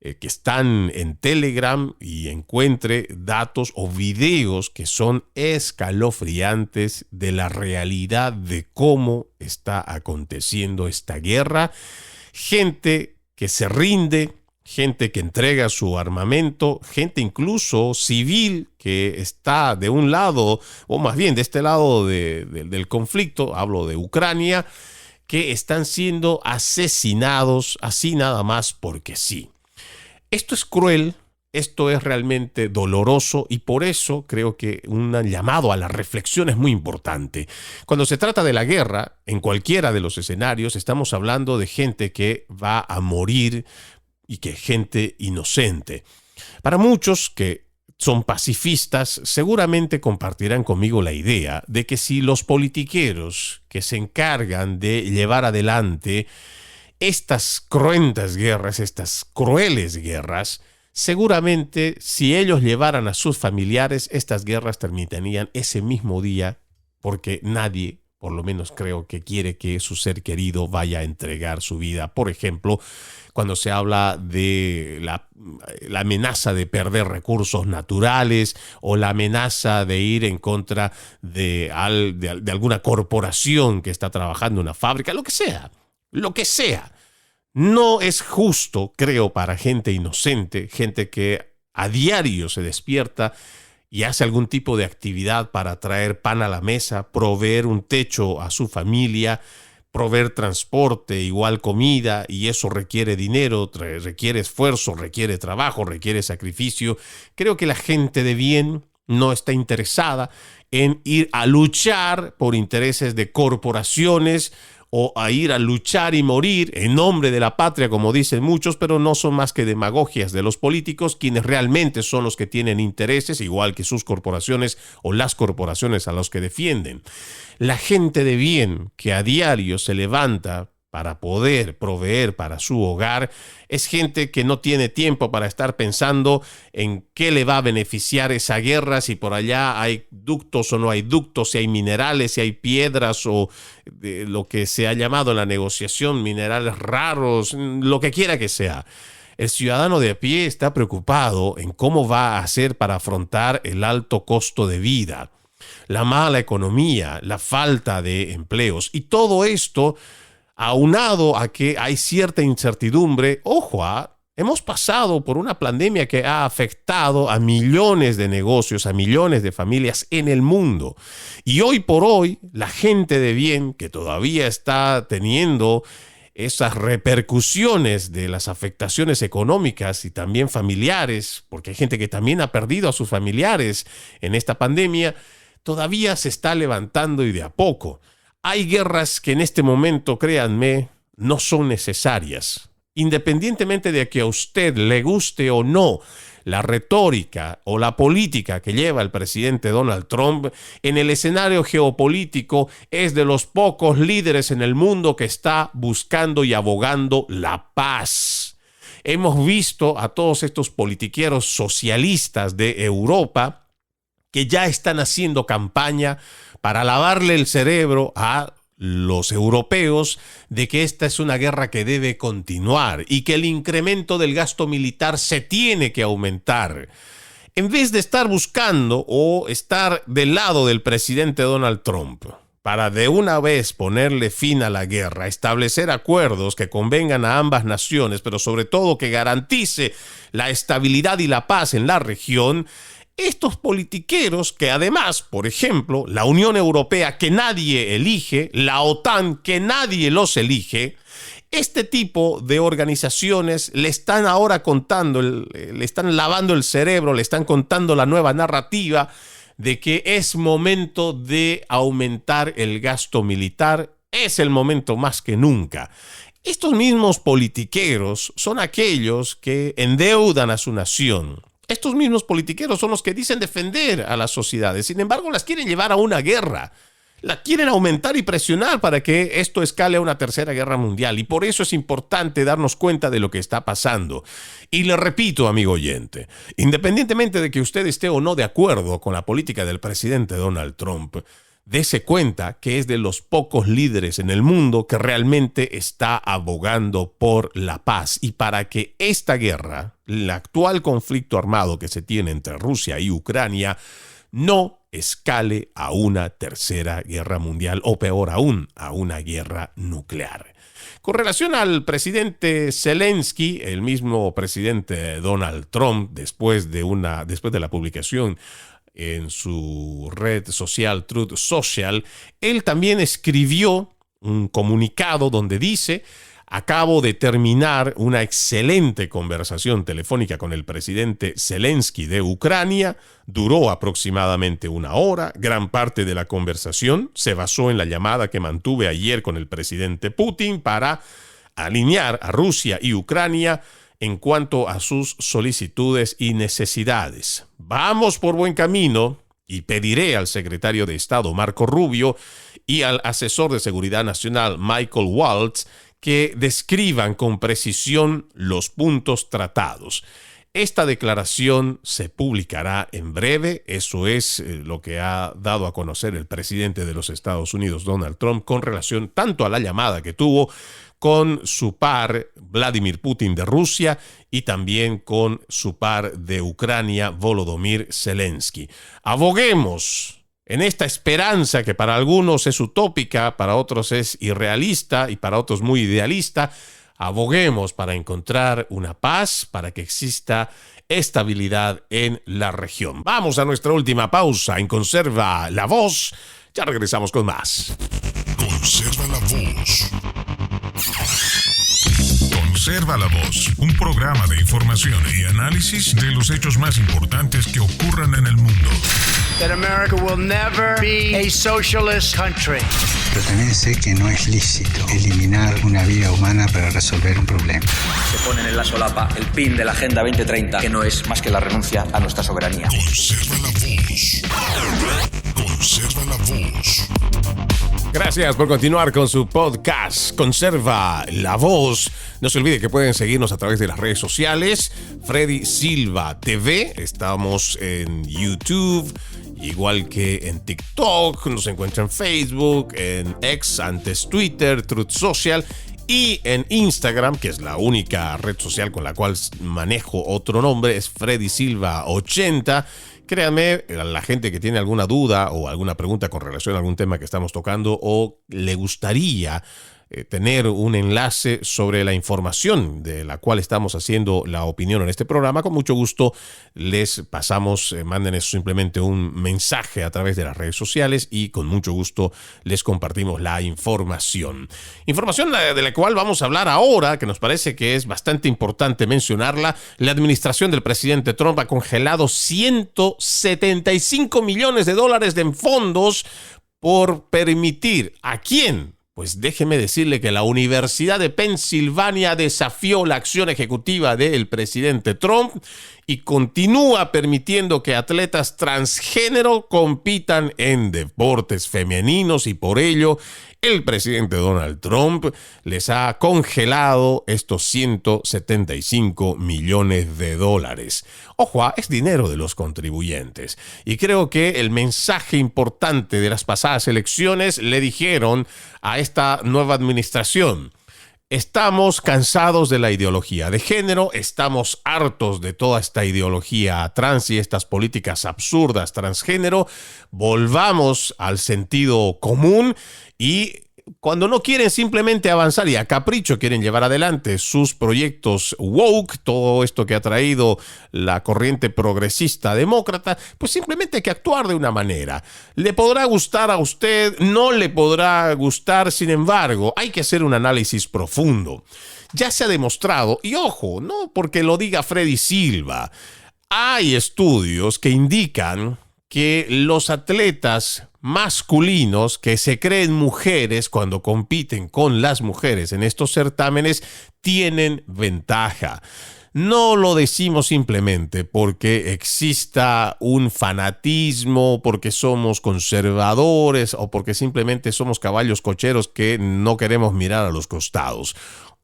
que están en Telegram y encuentre datos o videos que son escalofriantes de la realidad de cómo está aconteciendo esta guerra. Gente que se rinde, gente que entrega su armamento, gente incluso civil que está de un lado, o más bien de este lado del conflicto, hablo de Ucrania, que están siendo asesinados así nada más porque sí. Esto es cruel, Esto es realmente doloroso y por eso creo que un llamado a la reflexión es muy importante. Cuando se trata de la guerra, en cualquiera de los escenarios, estamos hablando de gente que va a morir y que gente inocente. Para muchos que son pacifistas, seguramente compartirán conmigo la idea de que si los politiqueros que se encargan de llevar adelante estas cruentas guerras, estas crueles guerras, seguramente si ellos llevaran a sus familiares, estas guerras terminarían ese mismo día, porque nadie, por lo menos creo que quiere que su ser querido vaya a entregar su vida. Por ejemplo, cuando se habla de la amenaza de perder recursos naturales o la amenaza de ir en contra de alguna corporación que está trabajando en una fábrica, lo que sea. No es justo, creo, para gente inocente, gente que a diario se despierta y hace algún tipo de actividad para traer pan a la mesa, proveer un techo a su familia, proveer transporte, igual comida, y eso requiere dinero, requiere esfuerzo, requiere trabajo, requiere sacrificio. Creo que la gente de bien no está interesada en ir a luchar por intereses de corporaciones o a ir a luchar y morir en nombre de la patria, como dicen muchos, pero no son más que demagogias de los políticos, quienes realmente son los que tienen intereses, igual que sus corporaciones o las corporaciones a los que defienden. La gente de bien que a diario se levanta para poder proveer para su hogar, es gente que no tiene tiempo para estar pensando en qué le va a beneficiar esa guerra, si por allá hay ductos o no hay ductos, si hay minerales, si hay piedras o lo que se ha llamado en la negociación minerales raros, lo que quiera que sea. El ciudadano de a pie está preocupado en cómo va a hacer para afrontar el alto costo de vida, la mala economía, la falta de empleos y todo esto aunado a que hay cierta incertidumbre. Ojo, hemos pasado por una pandemia que ha afectado a millones de negocios, a millones de familias en el mundo. Y hoy por hoy, la gente de bien que todavía está teniendo esas repercusiones de las afectaciones económicas y también familiares, porque hay gente que también ha perdido a sus familiares en esta pandemia, todavía se está levantando y de a poco. Hay guerras que en este momento, créanme, no son necesarias. Independientemente de que a usted le guste o no la retórica o la política que lleva el presidente Donald Trump, en el escenario geopolítico es de los pocos líderes en el mundo que está buscando y abogando la paz. Hemos visto a todos estos politiqueros socialistas de Europa que ya están haciendo campaña para lavarle el cerebro a los europeos de que esta es una guerra que debe continuar y que el incremento del gasto militar se tiene que aumentar. En vez de estar buscando o estar del lado del presidente Donald Trump para de una vez ponerle fin a la guerra, establecer acuerdos que convengan a ambas naciones, pero sobre todo que garantice la estabilidad y la paz en la región, estos politiqueros que además, por ejemplo, la Unión Europea que nadie elige, la OTAN que nadie los elige, este tipo de organizaciones le están ahora contando, le están lavando el cerebro, le están contando la nueva narrativa de que es momento de aumentar el gasto militar, es el momento más que nunca. Estos mismos politiqueros son aquellos que endeudan a su nación. Estos mismos politiqueros son los que dicen defender a las sociedades, sin embargo las quieren llevar a una guerra, la quieren aumentar y presionar para que esto escale a una tercera guerra mundial, y por eso es importante darnos cuenta de lo que está pasando. Y le repito, amigo oyente, independientemente de que usted esté o no de acuerdo con la política del presidente Donald Trump, dése cuenta que es de los pocos líderes en el mundo que realmente está abogando por la paz y para que esta guerra, el actual conflicto armado que se tiene entre Rusia y Ucrania, no escale a una tercera guerra mundial o peor aún, a una guerra nuclear. Con relación al presidente Zelensky, el mismo presidente Donald Trump, después de la publicación en su red social Truth Social, él también escribió un comunicado donde dice: Acabo de terminar una excelente conversación telefónica con el presidente Zelensky de Ucrania. Duró aproximadamente 1 hora. Gran parte de la conversación se basó en la llamada que mantuve ayer con el presidente Putin para alinear a Rusia y Ucrania en cuanto a sus solicitudes y necesidades. Vamos por buen camino y pediré al secretario de Estado Marco Rubio y al asesor de Seguridad Nacional Michael Waltz que describan con precisión los puntos tratados. Esta declaración se publicará en breve. Eso es lo que ha dado a conocer el presidente de los Estados Unidos, Donald Trump, con relación tanto a la llamada que tuvo con su par Vladimir Putin de Rusia y también con su par de Ucrania, Volodymyr Zelensky. Aboguemos en esta esperanza que para algunos es utópica, para otros es irrealista y para otros muy idealista. Aboguemos para encontrar una paz, para que exista estabilidad en la región. Vamos a nuestra última pausa en Conserva la Voz. Ya regresamos con más. Conserva la Voz. Conserva la Voz, un programa de información y análisis de los hechos más importantes que ocurran en el mundo. That America will never be a socialist country. Pero también sé que no es lícito eliminar una vida humana para resolver un problema. Se ponen en la solapa el PIN de la Agenda 2030, que no es más que la renuncia a nuestra soberanía. Conserva la Voz. Conserva la Voz. Gracias por continuar con su podcast Conserva la Voz. No se olvide que pueden seguirnos a través de las redes sociales. Freddy Silva TV. Estamos en YouTube, igual que en TikTok. Nos encuentran en Facebook, en X, antes Twitter, Truth Social, y en Instagram, que es la única red social con la cual manejo otro nombre, es Freddy Silva 80. Créanme, la gente que tiene alguna duda o alguna pregunta con relación a algún tema que estamos tocando o le gustaría tener un enlace sobre la información de la cual estamos haciendo la opinión en este programa, con mucho gusto les pasamos, mándenos simplemente un mensaje a través de las redes sociales y con mucho gusto les compartimos la información. Información de la cual vamos a hablar ahora, que nos parece que es bastante importante mencionarla. La administración del presidente Trump ha congelado $175 millones en fondos por permitir ¿a quién? Pues déjeme decirle que la Universidad de Pensilvania desafió la acción ejecutiva del presidente Trump y continúa permitiendo que atletas transgénero compitan en deportes femeninos y por ello el presidente Donald Trump les ha congelado estos $175 millones. Ojo, es dinero de los contribuyentes. Y creo que el mensaje importante de las pasadas elecciones le dijeron a esta nueva administración: estamos cansados de la ideología de género, estamos hartos de toda esta ideología trans y estas políticas absurdas transgénero, volvamos al sentido común y cuando no quieren simplemente avanzar y a capricho quieren llevar adelante sus proyectos woke, todo esto que ha traído la corriente progresista demócrata, pues simplemente hay que actuar de una manera. Le podrá gustar a usted, no le podrá gustar, sin embargo, hay que hacer un análisis profundo. Ya se ha demostrado, y ojo, no porque lo diga Freddy Silva, hay estudios que indican que los atletas masculinos que se creen mujeres cuando compiten con las mujeres en estos certámenes tienen ventaja. No lo decimos simplemente porque exista un fanatismo, porque somos conservadores o porque simplemente somos caballos cocheros que no queremos mirar a los costados.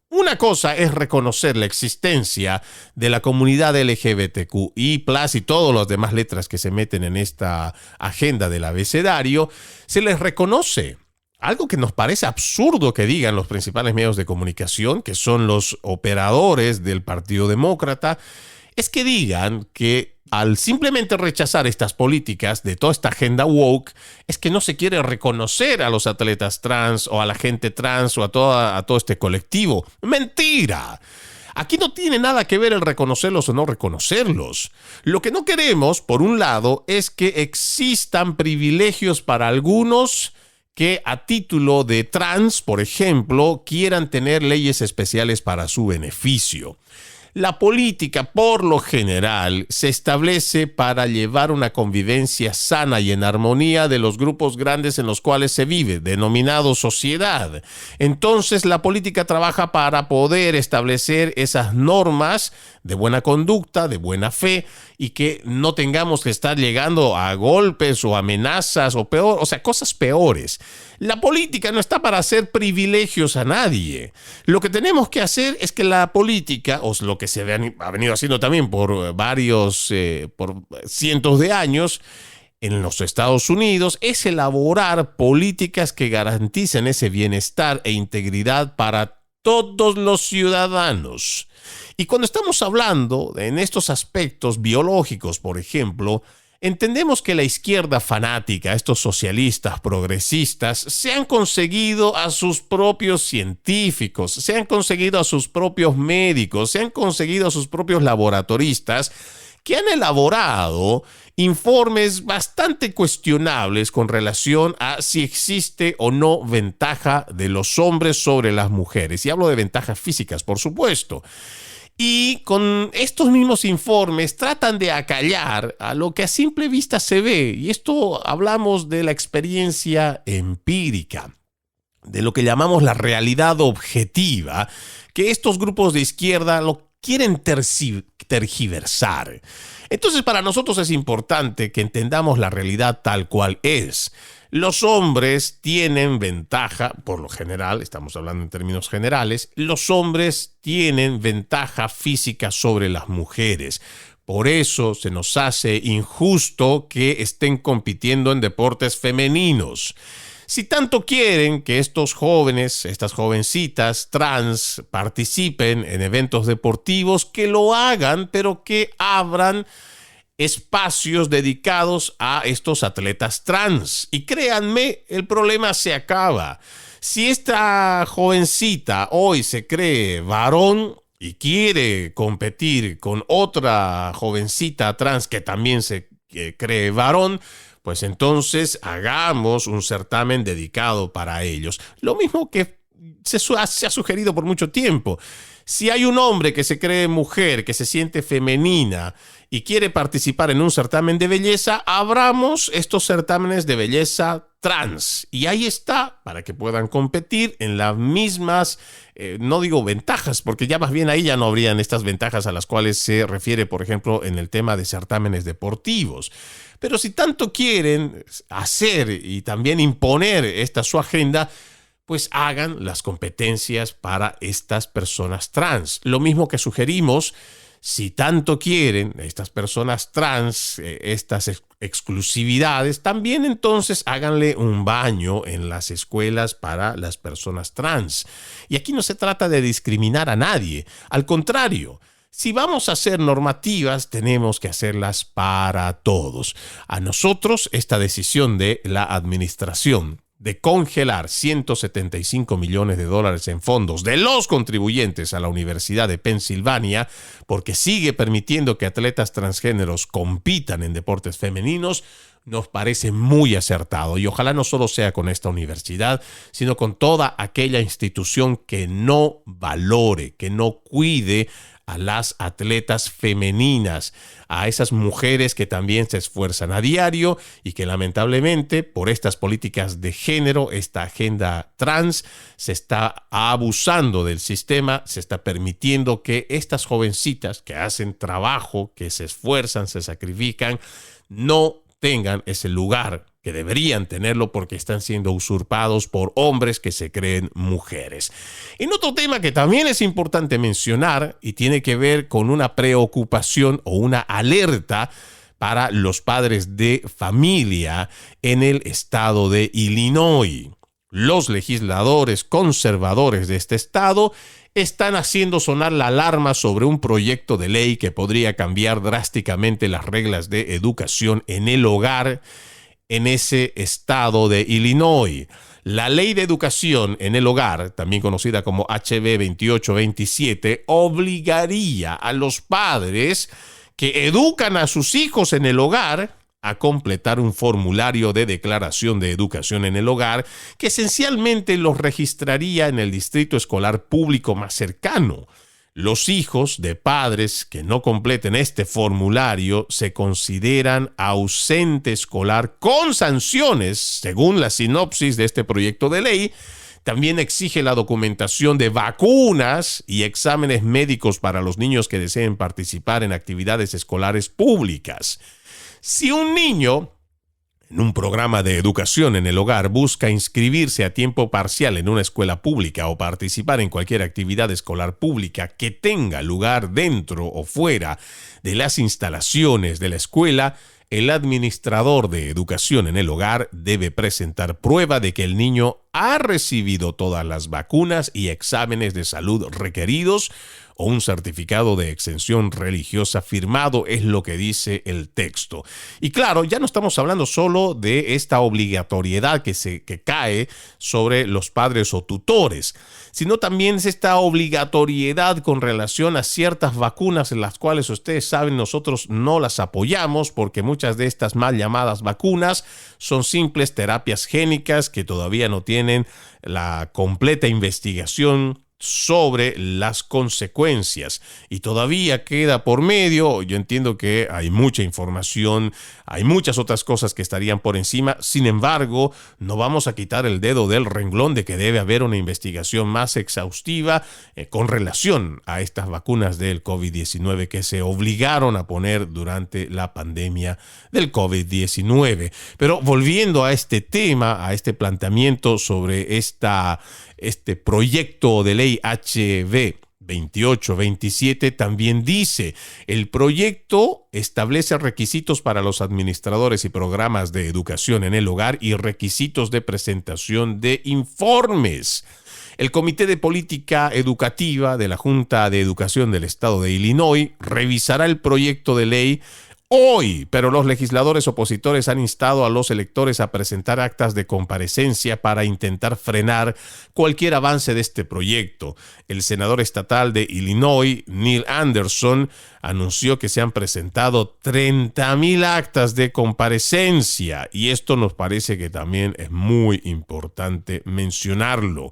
Una cosa es reconocer la existencia de la comunidad LGBTQI+, y todas las demás letras que se meten en esta agenda del abecedario, se les reconoce. Algo que nos parece absurdo que digan los principales medios de comunicación, que son los operadores del Partido Demócrata, es que digan que al simplemente rechazar estas políticas de toda esta agenda woke, es que no se quiere reconocer a los atletas trans o a la gente trans o a todo este colectivo. ¡Mentira! Aquí no tiene nada que ver el reconocerlos o no reconocerlos. Lo que no queremos, por un lado, es que existan privilegios para algunos que a título de trans, por ejemplo, quieran tener leyes especiales para su beneficio. La política, por lo general, se establece para llevar una convivencia sana y en armonía de los grupos grandes en los cuales se vive, denominado sociedad. Entonces, la política trabaja para poder establecer esas normas de buena conducta, de buena fe, y que no tengamos que estar llegando a golpes o amenazas o peor, o sea, cosas peores. La política no está para hacer privilegios a nadie. Lo que tenemos que hacer es que la política, o lo que se ha venido haciendo también por por cientos de años en los Estados Unidos, es elaborar políticas que garanticen ese bienestar e integridad para todos los ciudadanos. Y cuando estamos hablando en estos aspectos biológicos, por ejemplo, entendemos que la izquierda fanática, estos socialistas progresistas, se han conseguido a sus propios científicos, se han conseguido a sus propios médicos, se han conseguido a sus propios laboratoristas, que han elaborado informes bastante cuestionables con relación a si existe o no ventaja de los hombres sobre las mujeres. Y hablo de ventajas físicas, por supuesto. Y con estos mismos informes tratan de acallar a lo que a simple vista se ve. Y esto hablamos de la experiencia empírica, de lo que llamamos la realidad objetiva, que estos grupos de izquierda lo quieren tergiversar. Entonces, para nosotros es importante que entendamos la realidad tal cual es. Los hombres tienen ventaja, por lo general, estamos hablando en términos generales, los hombres tienen ventaja física sobre las mujeres. Por eso se nos hace injusto que estén compitiendo en deportes femeninos. Si tanto quieren que estos jóvenes, estas jovencitas trans participen en eventos deportivos, que lo hagan, pero que abran espacios dedicados a estos atletas trans. Y créanme, el problema se acaba. Si esta jovencita hoy se cree varón y quiere competir con otra jovencita trans que también se cree varón, pues entonces hagamos un certamen dedicado para ellos. Lo mismo que se ha sugerido por mucho tiempo. Si hay un hombre que se cree mujer, que se siente femenina y quiere participar en un certamen de belleza, abramos estos certámenes de belleza trans. Y ahí está, para que puedan competir en las mismas, no digo ventajas, porque ya más bien ahí ya no habrían estas ventajas a las cuales se refiere, por ejemplo, en el tema de certámenes deportivos. Pero si tanto quieren hacer y también imponer esta su agenda, pues hagan las competencias para estas personas trans. Lo mismo que sugerimos, si tanto quieren estas personas trans, estas exclusividades, también entonces háganle un baño en las escuelas para las personas trans. Y aquí no se trata de discriminar a nadie, al contrario. Si vamos a hacer normativas, tenemos que hacerlas para todos. A nosotros, esta decisión de la administración de congelar $175 millones en fondos de los contribuyentes a la Universidad de Pensilvania, porque sigue permitiendo que atletas transgéneros compitan en deportes femeninos, nos parece muy acertado. Y ojalá no solo sea con esta universidad, sino con toda aquella institución que no valore, que no cuide a las atletas femeninas, a esas mujeres que también se esfuerzan a diario y que lamentablemente por estas políticas de género, esta agenda trans, se está abusando del sistema, se está permitiendo que estas jovencitas que hacen trabajo, que se esfuerzan, se sacrifican, no tengan ese lugar que deberían tenerlo porque están siendo usurpados por hombres que se creen mujeres. En otro tema que también es importante mencionar y tiene que ver con una preocupación o una alerta para los padres de familia en el estado de Illinois. Los legisladores conservadores de este estado están haciendo sonar la alarma sobre un proyecto de ley que podría cambiar drásticamente las reglas de educación en el hogar en ese estado de Illinois. La Ley de Educación en el Hogar, también conocida como HB 2827, obligaría a los padres que educan a sus hijos en el hogar a completar un formulario de declaración de educación en el hogar que esencialmente los registraría en el distrito escolar público más cercano. Los hijos de padres que no completen este formulario se consideran ausente escolar con sanciones, según la sinopsis de este proyecto de ley. También exige la documentación de vacunas y exámenes médicos para los niños que deseen participar en actividades escolares públicas. Si un niño en un programa de educación en el hogar busca inscribirse a tiempo parcial en una escuela pública o participar en cualquier actividad escolar pública que tenga lugar dentro o fuera de las instalaciones de la escuela, el administrador de educación en el hogar debe presentar prueba de que el niño ha recibido todas las vacunas y exámenes de salud requeridos o un certificado de exención religiosa firmado, es lo que dice el texto. Y claro, ya no estamos hablando solo de esta obligatoriedad que cae sobre los padres o tutores, sino también es esta obligatoriedad con relación a ciertas vacunas en las cuales ustedes saben nosotros no las apoyamos porque muchas de estas mal llamadas vacunas son simples terapias génicas que todavía no tienen la completa investigación sobre las consecuencias y todavía queda por medio. Yo entiendo que hay mucha información, hay muchas otras cosas que estarían por encima. Sin embargo, no vamos a quitar el dedo del renglón de que debe haber una investigación más exhaustiva con relación a estas vacunas del COVID-19 que se obligaron a poner durante la pandemia del COVID-19. Pero volviendo a este tema, a este planteamiento sobre este proyecto de ley HB 2827 también dice: el proyecto establece requisitos para los administradores y programas de educación en el hogar y requisitos de presentación de informes. El Comité de Política Educativa de la Junta de Educación del Estado de Illinois revisará el proyecto de ley hoy, pero los legisladores opositores han instado a los electores a presentar actas de comparecencia para intentar frenar cualquier avance de este proyecto. El senador estatal de Illinois, Neil Anderson, anunció que se han presentado 30,000 actas de comparecencia y esto nos parece que también es muy importante mencionarlo.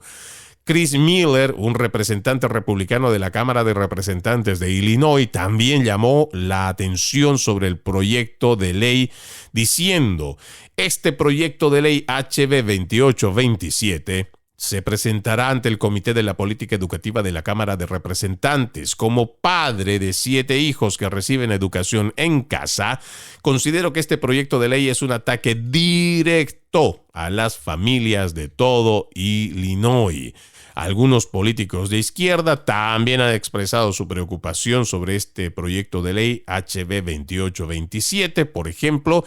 Chris Miller, un representante republicano de la Cámara de Representantes de Illinois, también llamó la atención sobre el proyecto de ley diciendo: este proyecto de ley HB 2827 se presentará ante el Comité de la Política Educativa de la Cámara de Representantes. Como padre de 7 hijos que reciben educación en casa, considero que este proyecto de ley es un ataque directo a las familias de todo Illinois. Algunos políticos de izquierda también han expresado su preocupación sobre este proyecto de ley HB 2827. Por ejemplo,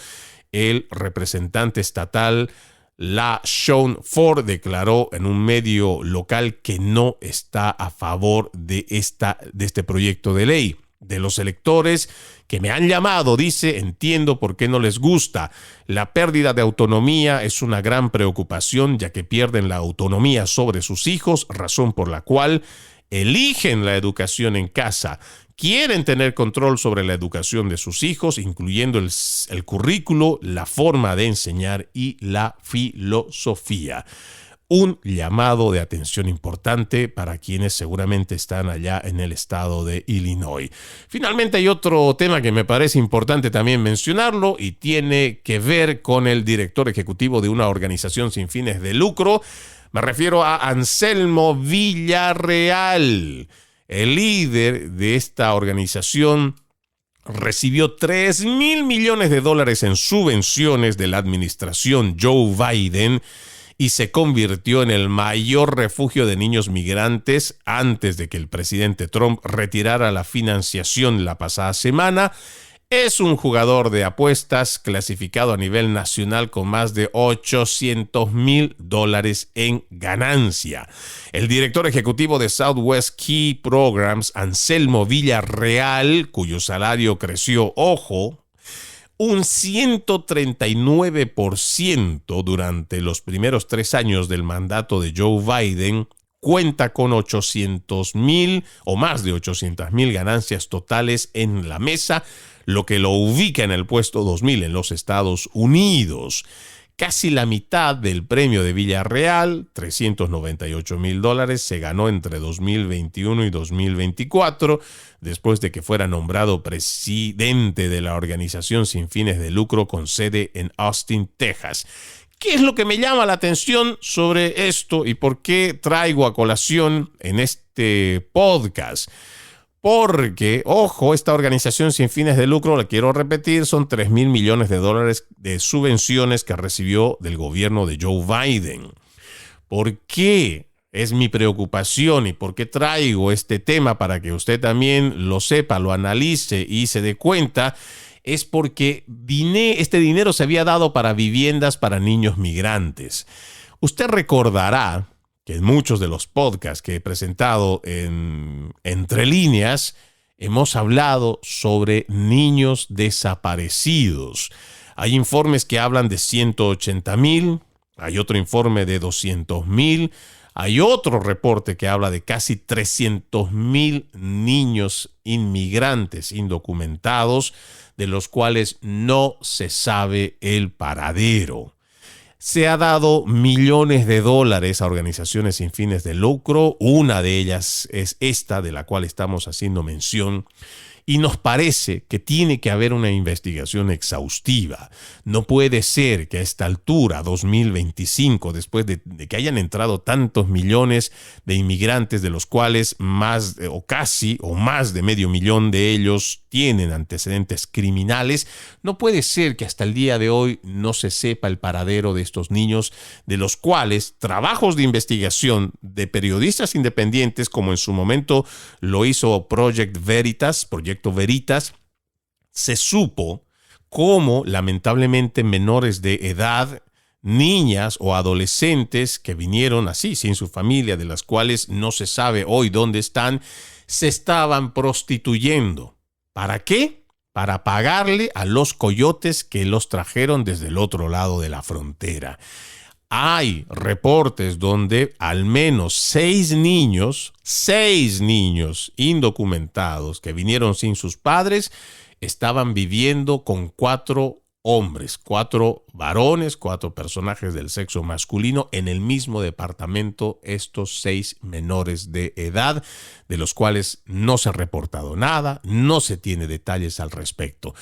el representante estatal LaShawn Ford declaró en un medio local que no está a favor de este proyecto de ley. De los electores que me han llamado, dice, entiendo por qué no les gusta. La pérdida de autonomía es una gran preocupación, ya que pierden la autonomía sobre sus hijos, razón por la cual eligen la educación en casa. Quieren tener control sobre la educación de sus hijos, incluyendo el currículo, la forma de enseñar y la filosofía. Un llamado de atención importante para quienes seguramente están allá en el estado de Illinois. Finalmente hay otro tema que me parece importante también mencionarlo y tiene que ver con el director ejecutivo de una organización sin fines de lucro. Me refiero a Anselmo Villarreal. El líder de esta organización recibió $3,000 millones en subvenciones de la administración Joe Biden y se convirtió en el mayor refugio de niños migrantes antes de que el presidente Trump retirara la financiación la pasada semana. Es un jugador de apuestas clasificado a nivel nacional con más de $800,000 en ganancia. El director ejecutivo de Southwest Key Programs, Anselmo Villarreal, cuyo salario creció, un 139% durante los primeros 3 años del mandato de Joe Biden, cuenta con 800,000 o más de 800,000 ganancias totales en la mesa, lo que lo ubica en el puesto 2000 en los Estados Unidos. Casi la mitad del premio de Villarreal, $398,000, se ganó entre 2021 y 2024, después de que fuera nombrado presidente de la organización sin fines de lucro con sede en Austin, Texas. ¿Qué es lo que me llama la atención sobre esto y por qué traigo a colación en este podcast? Porque, ojo, esta organización sin fines de lucro, le quiero repetir, son $3,000 millones de subvenciones que recibió del gobierno de Joe Biden. ¿Por qué es mi preocupación y por qué traigo este tema para que usted también lo sepa, lo analice y se dé cuenta? Es porque este dinero se había dado para viviendas para niños migrantes. Usted recordará que en muchos de los podcasts que he presentado en Entre Líneas, hemos hablado sobre niños desaparecidos. Hay informes que hablan de 180,000, hay otro informe de 200,000, hay otro reporte que habla de casi 300,000 niños inmigrantes indocumentados, de los cuales no se sabe el paradero. Se ha dado millones de dólares a organizaciones sin fines de lucro. Una de ellas es esta de la cual estamos haciendo mención. Y nos parece que tiene que haber una investigación exhaustiva. No puede ser que a esta altura, 2025, después de que hayan entrado tantos millones de inmigrantes, de los cuales más de medio millón de ellos tienen antecedentes criminales, no puede ser que hasta el día de hoy no se sepa el paradero de estos niños, de los cuales trabajos de investigación de periodistas independientes, como en su momento lo hizo Proyecto Veritas, se supo cómo lamentablemente menores de edad, niñas o adolescentes que vinieron así sin su familia, de las cuales no se sabe hoy dónde están, se estaban prostituyendo. ¿Para qué? Para pagarle a los coyotes que los trajeron desde el otro lado de la frontera. Hay reportes donde al menos 6 niños indocumentados que vinieron sin sus padres estaban viviendo con 4 hombres, 4 varones, 4 personajes del sexo masculino en el mismo departamento, estos 6 menores de edad, de los cuales no se ha reportado nada, no se tiene detalles al respecto.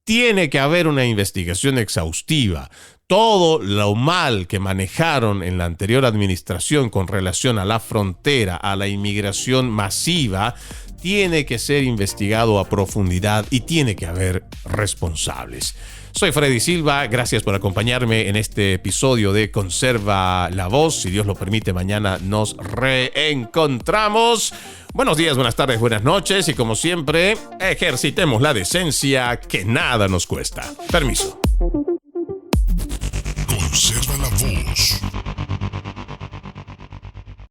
Tiene que haber una investigación exhaustiva. Todo lo mal que manejaron en la anterior administración con relación a la frontera, a la inmigración masiva, tiene que ser investigado a profundidad y tiene que haber responsables. Soy Freddy Silva, gracias por acompañarme en este episodio de Conserva la Voz. Si Dios lo permite, mañana nos reencontramos. Buenos días, buenas tardes, buenas noches y como siempre, ejercitemos la decencia que nada nos cuesta. Permiso.